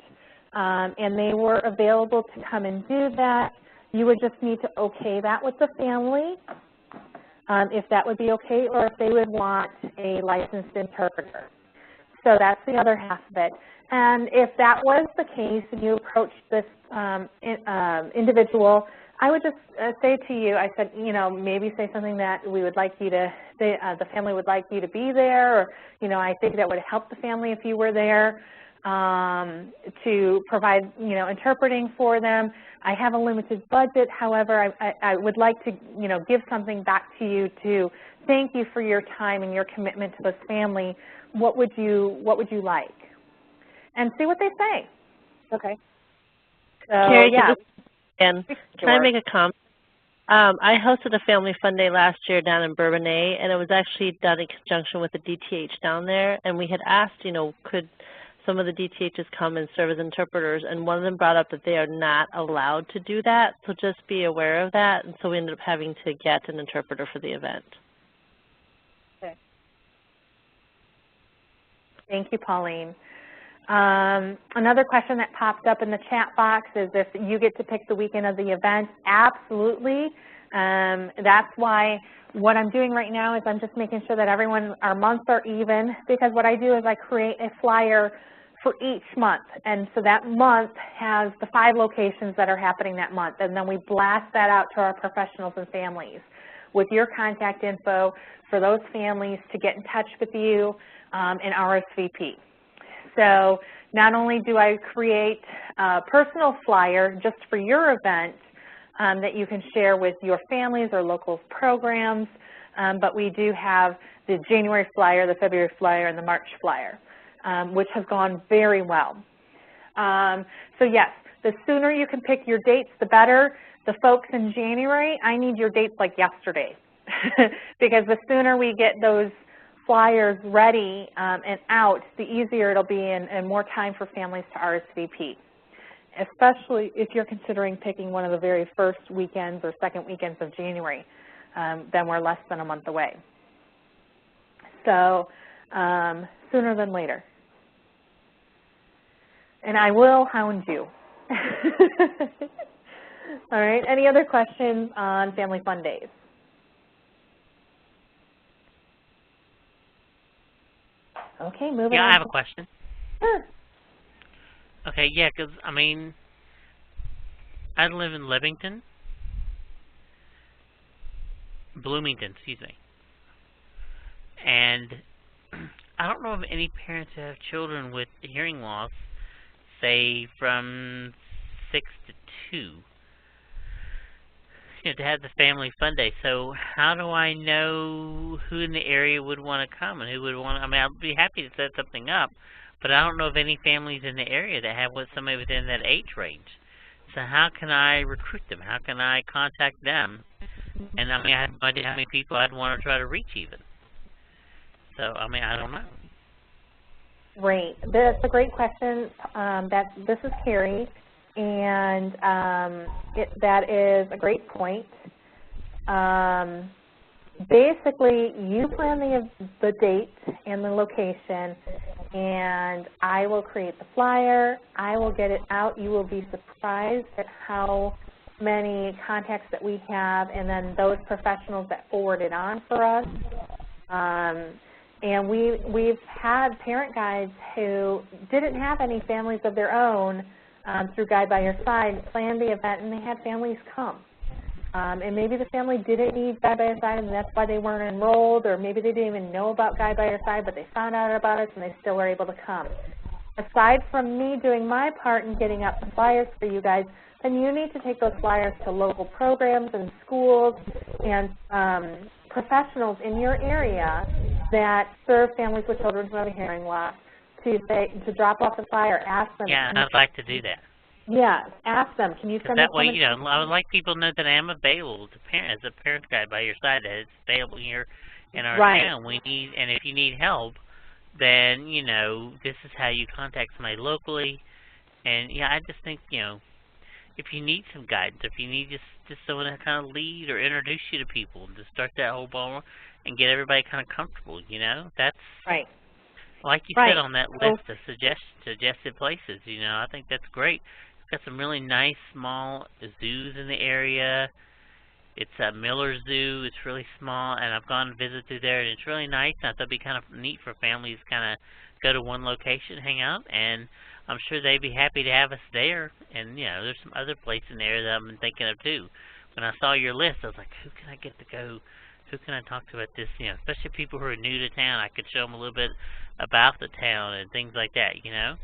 Speaker 1: and they were available to come and do that, you would just need to okay that with the family, if that would be okay, or if they would want a licensed interpreter. So that's the other half of it. And if that was the case and you approached this individual, I would just say to you, I said, you know, maybe say something that we would like you to, the family would like you to be there, or, you know, I think that would help the family if you were there to provide, you know, interpreting for them. I have a limited budget, however, I would like to, you know, give something back to you to thank you for your time and your commitment to this family. What would you like? And see what they say.
Speaker 5: Okay.
Speaker 4: So, Carrie, yeah. And can I make a comment? I hosted a family fun day last year down in Bourbonnais, and it was actually done in conjunction with the DTH down there. And we had asked, you know, could some of the DTHs come and serve as interpreters, and one of them brought up that they are not allowed to do that, so just be aware of that. And so we ended up having to get an interpreter for the event.
Speaker 5: Okay.
Speaker 1: Thank you, Pauline. Another question that popped up in the chat box is if you get to pick the weekend of the event. Absolutely. That's why what I'm doing right now is I'm just making sure that our months are even, because what I do is I create a flyer for each month. And so that month has the 5 locations that are happening that month. And then we blast that out to our professionals and families with your contact info for those families to get in touch with you and RSVP. So not only do I create a personal flyer just for your event that you can share with your families or local programs, but we do have the January flyer, the February flyer, and the March flyer, which has gone very well. So yes, the sooner you can pick your dates, the better. The folks in January, I need your dates like yesterday because the sooner we get those flyers ready and out, the easier it'll be and more time for families to RSVP, especially if you're considering picking one of the very first weekends or second weekends of January. Then we're less than a month away. So sooner than later. And I will hound you. All right, any other questions on Family Fun Days? Okay, moving on.
Speaker 6: Yeah, I have a question.
Speaker 1: Sure.
Speaker 6: Okay, yeah, because, I mean, I live in Bloomington, excuse me. And I don't know of any parents that have children with hearing loss, say, from 6 to 2. You know, to have the family fun day. So how do I know who in the area would want to come and who would want to, I mean, I'd be happy to set something up, but I don't know of any families in the area that have somebody within that age range. So how can I recruit them? How can I contact them? And I mean, I have no idea how many people I'd want to try to reach even. So, I mean, I don't know.
Speaker 1: Great. That's a great question. This is Carrie. And that is a great point. basically, you plan the date and the location, and I will create the flyer. I will get it out. You will be surprised at how many contacts that we have, and then those professionals that forward it on for us. And we've had parent guides who didn't have any families of their own through Guide by Your Side, planned the event, and they had families come. And maybe the family didn't need Guide by Your Side, and that's why they weren't enrolled, or maybe they didn't even know about Guide by Your Side, but they found out about it and they still were able to come. Aside from me doing my part in getting out the flyers for you guys, then you need to take those flyers to local programs and schools and professionals in your area that serve families with children who have a hearing loss to drop off the flyer, ask them.
Speaker 6: Yeah, I'd like to do that.
Speaker 1: Yeah, ask them. Can you send
Speaker 6: that way, you know, I would like people to know that I am available to as a parent guide by your side, that it's available here in our town. And if you need help, then, you know, this is how you contact somebody locally. And, yeah, I just think, you know, if you need some guidance, if you need just someone to kind of lead or introduce you to people, to start that whole ball and get everybody kind of comfortable, you know, that's
Speaker 1: right.
Speaker 6: Like you said on that list of suggested places, you know, I think that's great. We've got some really nice small zoos in the area. It's a Miller Zoo. It's really small, and I've gone and visited through there, and it's really nice. I thought it'd be kind of neat for families to kind of go to one location, hang out, and I'm sure they'd be happy to have us there. And, you know, there's some other places in there that I've been thinking of, too. When I saw your list, I was like, who can I get to go? Who can I talk to about this? You know, especially people who are new to town. I could show them a little bit about the town and things like that, you know?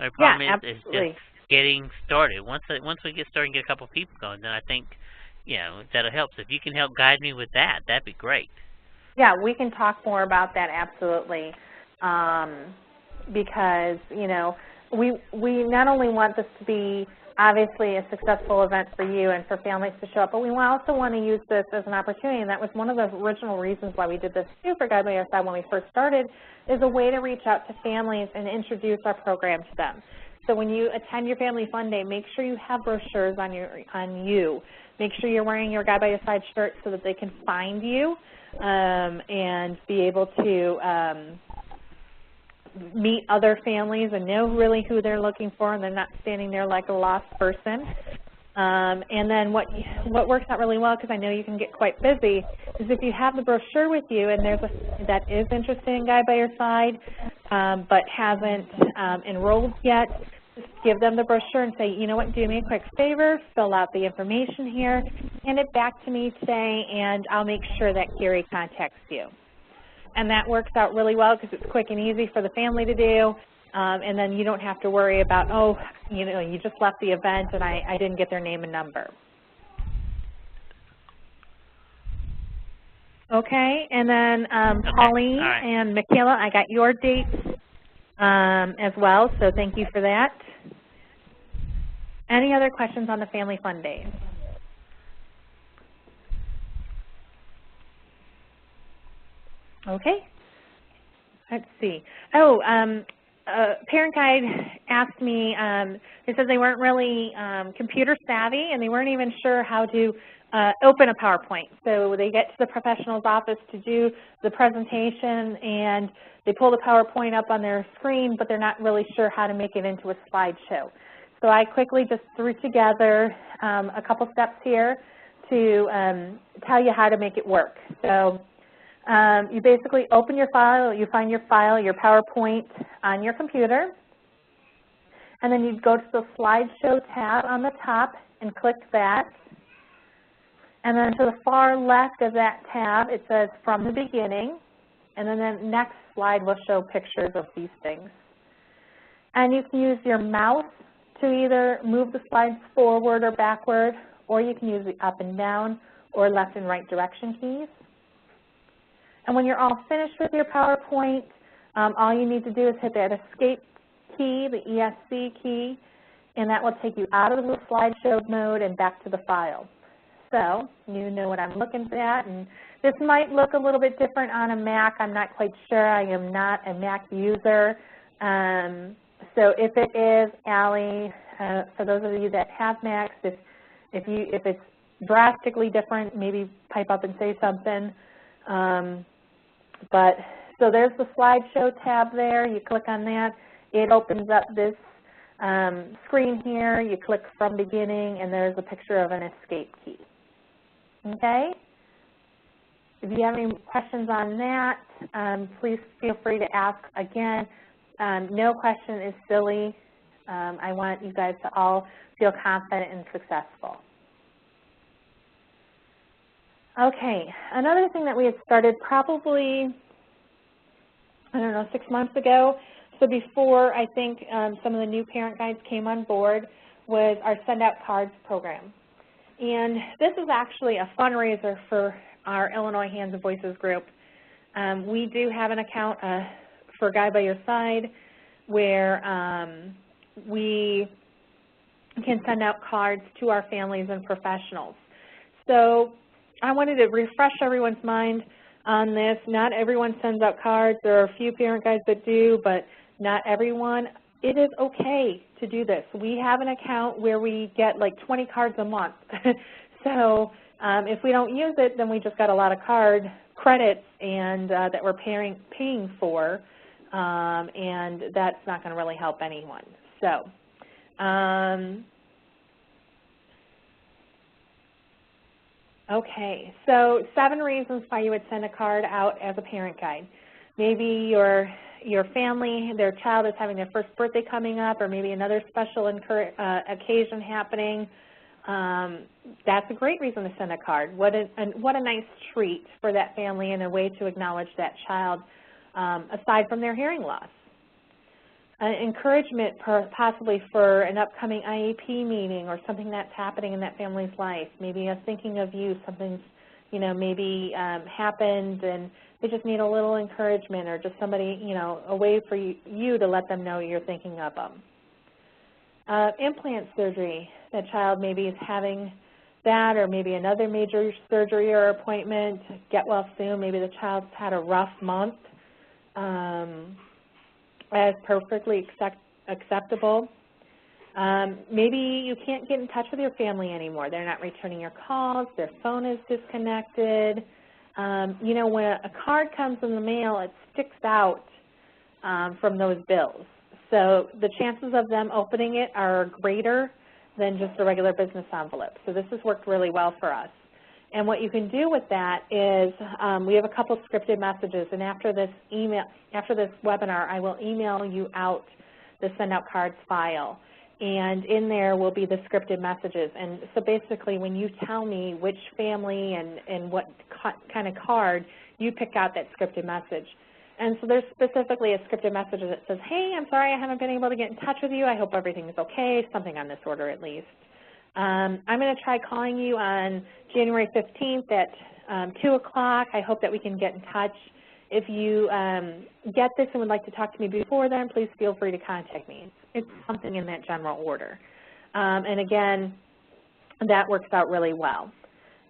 Speaker 6: My problem is just getting started. Once we get started and get a couple of people going, then I think, you know, that'll help. So if you can help guide me with that, that'd be great.
Speaker 1: Yeah, we can talk more about that, absolutely. Because, you know, we not only want this to be obviously a successful event for you and for families to show up, but we also want to use this as an opportunity, and that was one of the original reasons why we did this too for Guide by Your Side when we first started, is a way to reach out to families and introduce our program to them. So when you attend your Family Fun Day, make sure you have brochures on you. Make sure you're wearing your Guide by Your Side shirt so that they can find you and be able to meet other families and know really who they're looking for, and they're not standing there like a lost person. And then what works out really well, because I know you can get quite busy, is if you have the brochure with you and there's a family that is interested in Guide by Your Side but hasn't enrolled yet, just give them the brochure and say, you know what, do me a quick favor, fill out the information here, hand it back to me today, and I'll make sure that Carrie contacts you. And that works out really well because it's quick and easy for the family to do, and then you don't have to worry about, oh, you know, you just left the event and I didn't get their name and number. Okay, and then Pauline and Michaela, I got your dates as well, so thank you for that. Any other questions on the Family Fun Days? Okay, let's see. Oh, Parent Guide asked me, they said they weren't really computer savvy and they weren't even sure how to open a PowerPoint. So they get to the professional's office to do the presentation and they pull the PowerPoint up on their screen, but they're not really sure how to make it into a slideshow. So I quickly just threw together a couple steps here to tell you how to make it work. So you basically open your file, you find your file, your PowerPoint on your computer, and then you go to the slideshow tab on the top and click that. And then to the far left of that tab, it says from the beginning, and then the next slide will show pictures of these things. And you can use your mouse to either move the slides forward or backward, or you can use the up and down or left and right direction keys. And when you're all finished with your PowerPoint, all you need to do is hit that escape key, the ESC key, and that will take you out of the slideshow mode and back to the file. So you know what I'm looking at, and this might look a little bit different on a Mac. I'm not quite sure. I am not a Mac user. So if it is, Allie, for those of you that have Macs, if it's drastically different, maybe pipe up and say something. So there's the slideshow tab there. You click on that. It opens up this screen here. You click from beginning, and there's a picture of an escape key. Okay? If you have any questions on that, please feel free to ask. Again, no question is silly. I want you guys to all feel confident and successful. Okay, another thing that we had started probably, I don't know, 6 months ago, so before I think some of the new parent guides came on board, was our Send Out Cards program. And this is actually a fundraiser for our Illinois Hands and Voices group. We do have an account for Guide by Your Side where we can send out cards to our families and professionals. So I wanted to refresh everyone's mind on this. Not everyone sends out cards. There are a few parent guides that do, but not everyone. It is okay to do this. We have an account where we get like 20 cards a month. So if we don't use it, then we just got a lot of card credits and that we're paying for, and that's not going to really help anyone. So okay, so 7 reasons why you would send a card out as a parent guide. Maybe your family, their child is having their first birthday coming up, or maybe another special occasion happening. That's a great reason to send a card. What a nice treat for that family and a way to acknowledge that child aside from their hearing loss. Encouragement possibly for an upcoming IEP meeting or something that's happening in that family's life. Maybe a thinking of you, something's, maybe happened and they just need a little encouragement, or just somebody, a way for you to let them know you're thinking of them. Implant surgery. That child maybe is having that, or maybe another major surgery or appointment. Get well soon. Maybe the child's had a rough month. As perfectly acceptable. Maybe you can't get in touch with your family anymore. They're not returning your calls. Their phone is disconnected. When a card comes in the mail, it sticks out from those bills. So the chances of them opening it are greater than just a regular business envelope. So this has worked really well for us. And what you can do with that is we have a couple scripted messages, and after this webinar, I will email you out the Send Out Cards file. And in there will be the scripted messages. And so basically when you tell me which family and what kind of card, you pick out that scripted message. And so there's specifically a scripted message that says, hey, I'm sorry I haven't been able to get in touch with you. I hope everything is okay, something on this order at least. I'm going to try calling you on January 15th at 2 o'clock. I hope that we can get in touch. If you get this and would like to talk to me before then, please feel free to contact me. It's something in that general order. And again, that works out really well.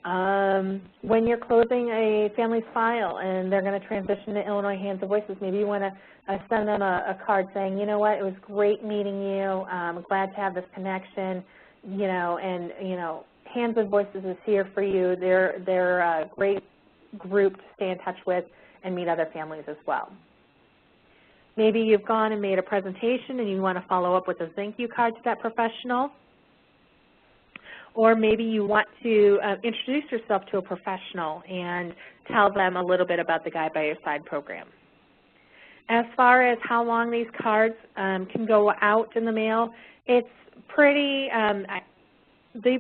Speaker 1: When you're closing a family's file and they're going to transition to Illinois Hands and Voices, maybe you want to send them a card saying, you know what, it was great meeting you. I'm glad to have this connection. Hands and Voices is here for you. They're a great group to stay in touch with and meet other families as well. Maybe you've gone and made a presentation and you want to follow up with a thank you card to that professional. Or maybe you want to introduce yourself to a professional and tell them a little bit about the Guide by Your Side program. As far as how long these cards can go out in the mail, it's pretty, they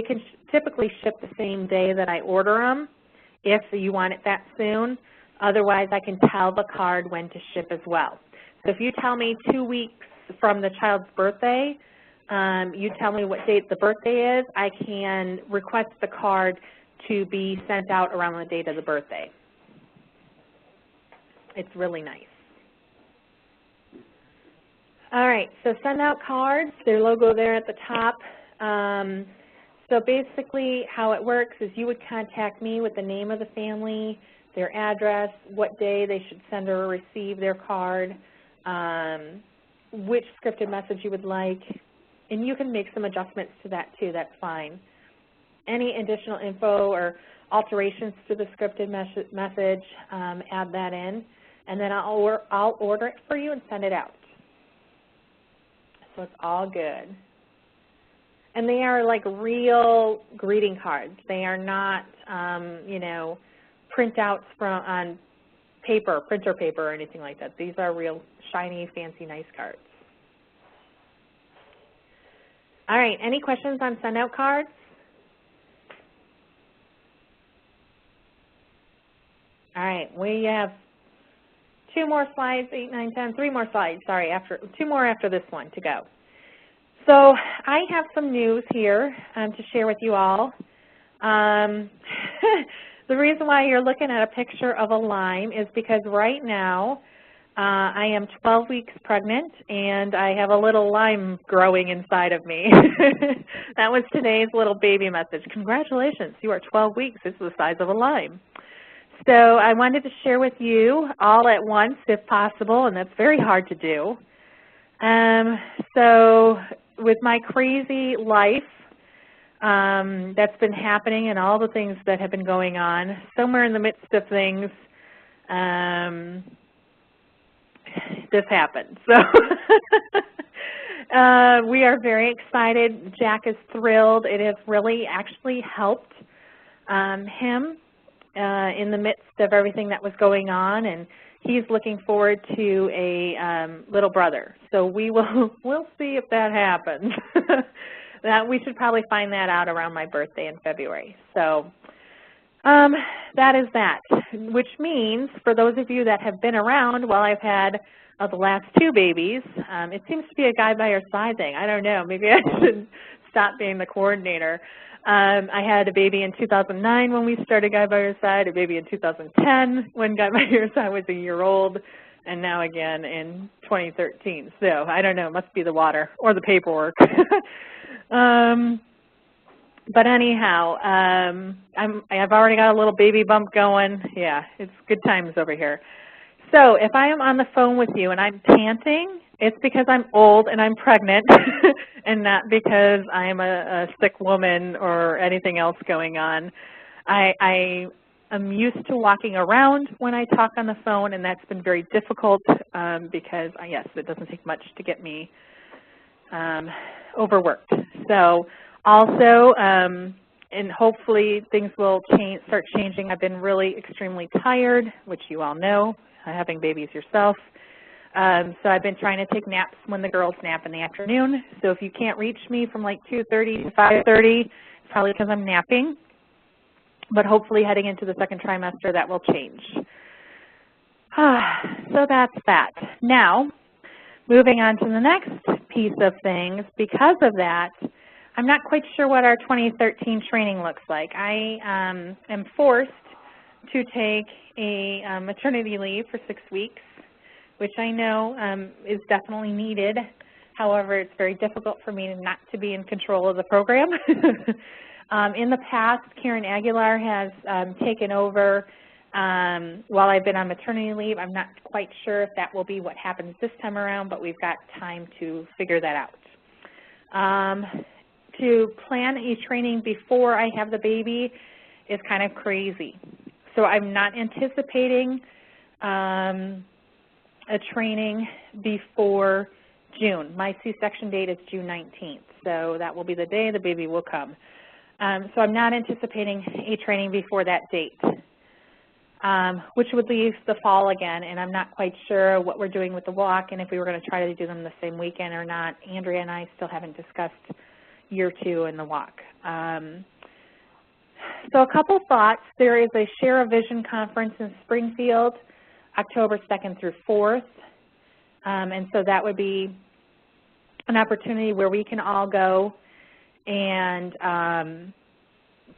Speaker 1: can typically ship the same day that I order them if you want it that soon. Otherwise, I can tell the card when to ship as well. So if you tell me 2 weeks from the child's birthday, you tell me what date the birthday is, I can request the card to be sent out around the date of the birthday. It's really nice. All right, so send out cards, their logo there at the top. So basically how it works is you would contact me with the name of the family, their address, what day they should send or receive their card, which scripted message you would like, and you can make some adjustments to that too, that's fine. Any additional info or alterations to the scripted message, add that in, and then I'll order it for you and send it out. So it's all good. And they are like real greeting cards. They are not, you know, printouts on paper, printer paper or anything like that. These are real shiny, fancy, nice cards. All right, any questions on send out cards? All right, we have 2 more slides, 8, 9, 10, 3 more slides, sorry, 2 more after this one to go. So I have some news here to share with you all. The reason why you're looking at a picture of a Lyme is because right now I am 12 weeks pregnant and I have a little Lyme growing inside of me. That was today's little baby message. Congratulations, you are 12 weeks. It's the size of a Lyme. So I wanted to share with you all at once if possible, and that's very hard to do. So with my crazy life that's been happening and all the things that have been going on, somewhere in the midst of things, this happened. So we are very excited. Jack is thrilled. It has really actually helped him in the midst of everything that was going on, and he's looking forward to a little brother. So we'll see if that happens. That we should probably find that out around my birthday in February. So that is that, which means for those of you that have been around while I've had the last 2 babies, it seems to be a guide by your side thing. I don't know. Maybe I should stop being the coordinator. I had a baby in 2009 when we started Guide by Your Side, a baby in 2010 when Guide by Your Side was a year old, and now again in 2013. So I don't know, it must be the water or the paperwork. But anyhow, I've already got a little baby bump going. Yeah, it's good times over here. So if I am on the phone with you and I'm panting, it's because I'm old and I'm pregnant and not because I'm a sick woman or anything else going on. I am used to walking around when I talk on the phone, and that's been very difficult because, yes, it doesn't take much to get me overworked. So also, and hopefully things will start changing. I've been really extremely tired, which you all know, having babies yourself. So I've been trying to take naps when the girls nap in the afternoon. So if you can't reach me from like 2:30 to 5:30, it's probably because I'm napping. But hopefully heading into the 2nd trimester, that will change. So that's that. Now, moving on to the next piece of things, because of that, I'm not quite sure what our 2013 training looks like. I am forced to take a maternity leave for 6 weeks, which I know is definitely needed. However, it's very difficult for me not to be in control of the program. In the past, Karen Aguilar has taken over while I've been on maternity leave. I'm not quite sure if that will be what happens this time around, but we've got time to figure that out. To plan a training before I have the baby is kind of crazy. So I'm not anticipating a training before June. My C-section date is June 19th, so that will be the day the baby will come. So I'm not anticipating a training before that date, which would leave the fall again, and I'm not quite sure what we're doing with the walk and if we were going to try to do them the same weekend or not. Andrea and I still haven't discussed year 2 in the walk. So a couple thoughts. There is a Share a Vision conference in Springfield, October 2nd through 4th, and so that would be an opportunity where we can all go and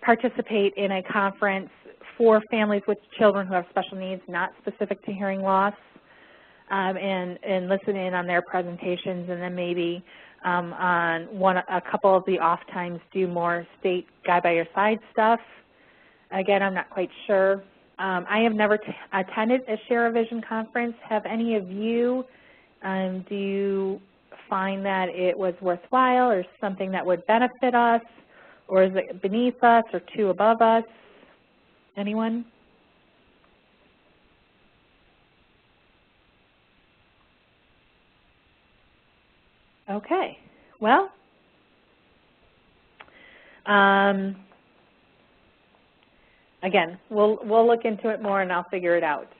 Speaker 1: participate in a conference for families with children who have special needs, not specific to hearing loss, and listen in on their presentations, and then maybe on a couple of the off times do more state Guide by Your Side stuff. Again, I'm not quite sure. I have never attended a Share a Vision conference. Have any of you? Do you find that it was worthwhile or something that would benefit us, or is it beneath us or too above us? Anyone? Okay. Well, again, we'll look into it more and I'll figure it out.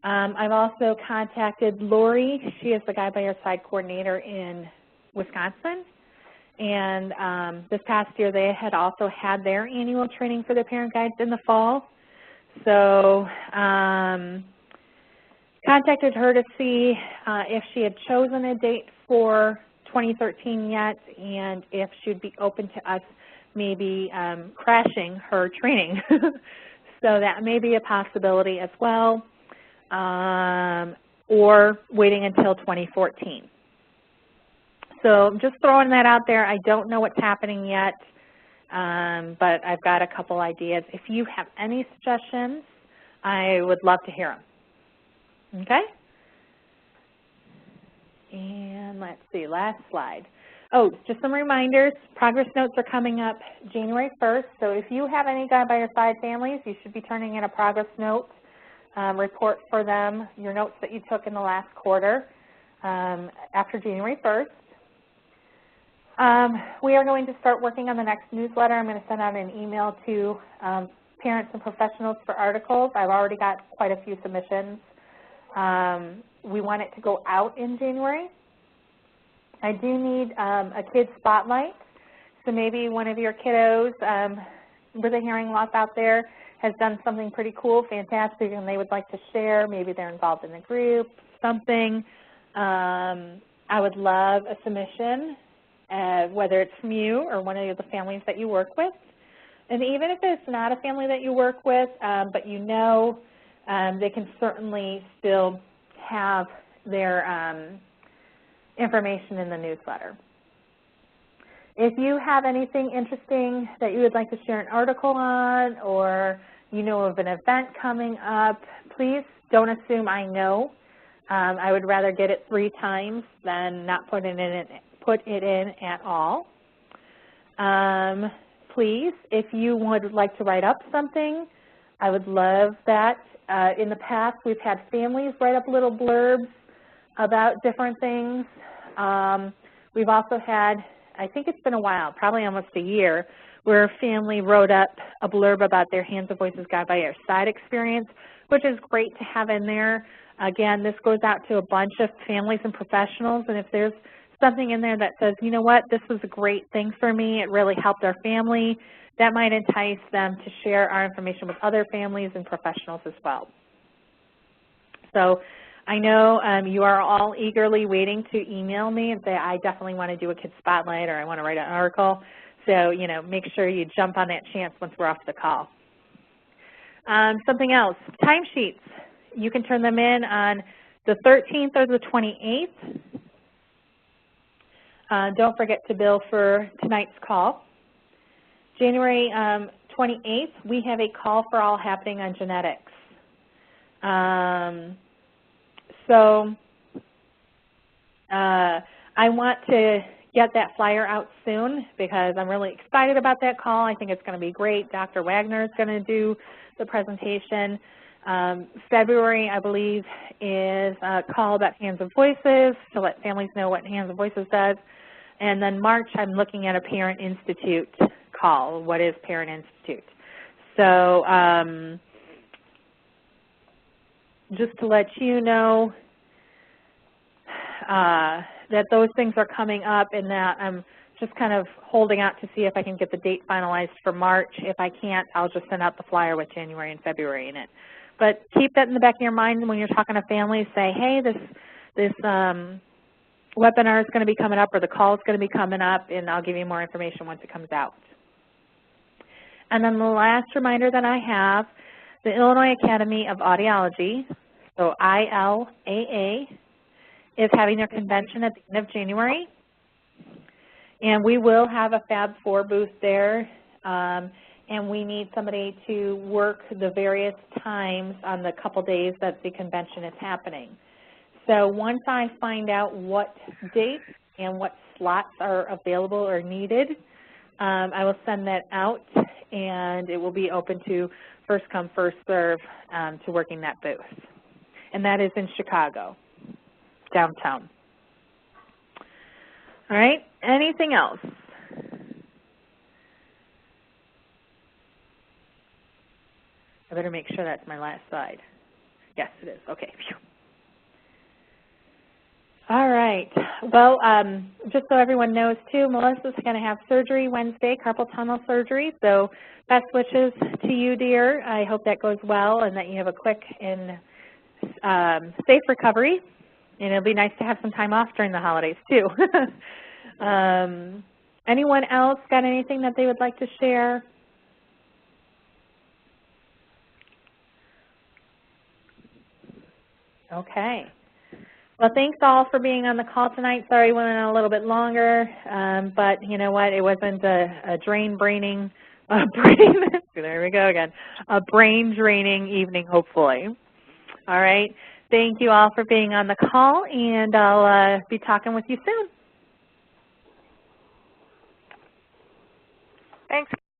Speaker 1: I've also contacted Lori. She is the Guide by Your Side coordinator in Wisconsin. And this past year they had also had their annual training for their parent guides in the fall. So contacted her to see if she had chosen a date for 2013 yet, and if she'd be open to us maybe crashing her training. So that may be a possibility as well, or waiting until 2014. So I'm just throwing that out there. I don't know what's happening yet, but I've got a couple ideas. If you have any suggestions, I would love to hear them. Okay? And let's see, last slide. Oh, just some reminders. Progress notes are coming up January 1st. So if you have any Guide by Your Side families, you should be turning in a progress note report for them, your notes that you took in the last quarter after January 1st. We are going to start working on the next newsletter. I'm going to send out an email to parents and professionals for articles. I've already got quite a few submissions. We want it to go out in January. I do need a kid spotlight. So maybe one of your kiddos with a hearing loss out there has done something pretty cool, fantastic, and they would like to share. Maybe they're involved in a group, something. I would love a submission, whether it's from you or one of the families that you work with. And even if it's not a family that you work with, but you know, they can certainly still have their information in the newsletter. If you have anything interesting that you would like to share an article on, or you know of an event coming up, please don't assume I know. I would rather get it 3 times than not put it in at all. Please, if you would like to write up something, I would love that. In the past, we've had families write up little blurbs about different things. We've also had, I think it's been a while, probably almost a year, where a family wrote up a blurb about their Hands and Voices Guide by Your Side experience, which is great to have in there. Again, this goes out to a bunch of families and professionals, and if there's something in there that says, you know what, this was a great thing for me, it really helped our family, that might entice them to share our information with other families and professionals as well. So I know you are all eagerly waiting to email me and say, I definitely want to do a kid spotlight, or I want to write an article. So, you know, make sure you jump on that chance once we're off the call. Something else, timesheets. You can turn them in on the 13th or the 28th. Don't forget to bill for tonight's call. January 28th, we have a call for all happening on genetics. So I want to get that flyer out soon because I'm really excited about that call. I think it's going to be great. Dr. Wagner is going to do the presentation. February, I believe, is a call about Hands and Voices to let families know what Hands and Voices does. And then March, I'm looking at a Parent Institute call. What is Parent Institute? So just to let you know that those things are coming up, and that I'm just kind of holding out to see if I can get the date finalized for March. If I can't, I'll just send out the flyer with January and February in it. But keep that in the back of your mind when you're talking to families. Say, hey, this webinar is going to be coming up, or the call is going to be coming up, and I'll give you more information once it comes out. And then the last reminder that I have, the Illinois Academy of Audiology, so ILAA, is having their convention at the end of January. And we will have a Fab Four booth there, and we need somebody to work the various times on the couple days that the convention is happening. So once I find out what dates and what slots are available or needed, I will send that out, and it will be open to first come, first serve to working that booth. And that is in Chicago, downtown. All right, anything else? I better make sure that's my last slide. Yes, it is. Okay. Phew. All right. Well, just so everyone knows, too, Melissa's going to have surgery Wednesday, carpal tunnel surgery. So best wishes to you, dear. I hope that goes well and that you have a quick and safe recovery. And it'll be nice to have some time off during the holidays, too. Anyone else got anything that they would like to share? Okay. Well, thanks all for being on the call tonight. Sorry we went on a little bit longer, but you know what? It wasn't a brain-draining evening, hopefully. All right. Thank you all for being on the call, and I'll be talking with you soon.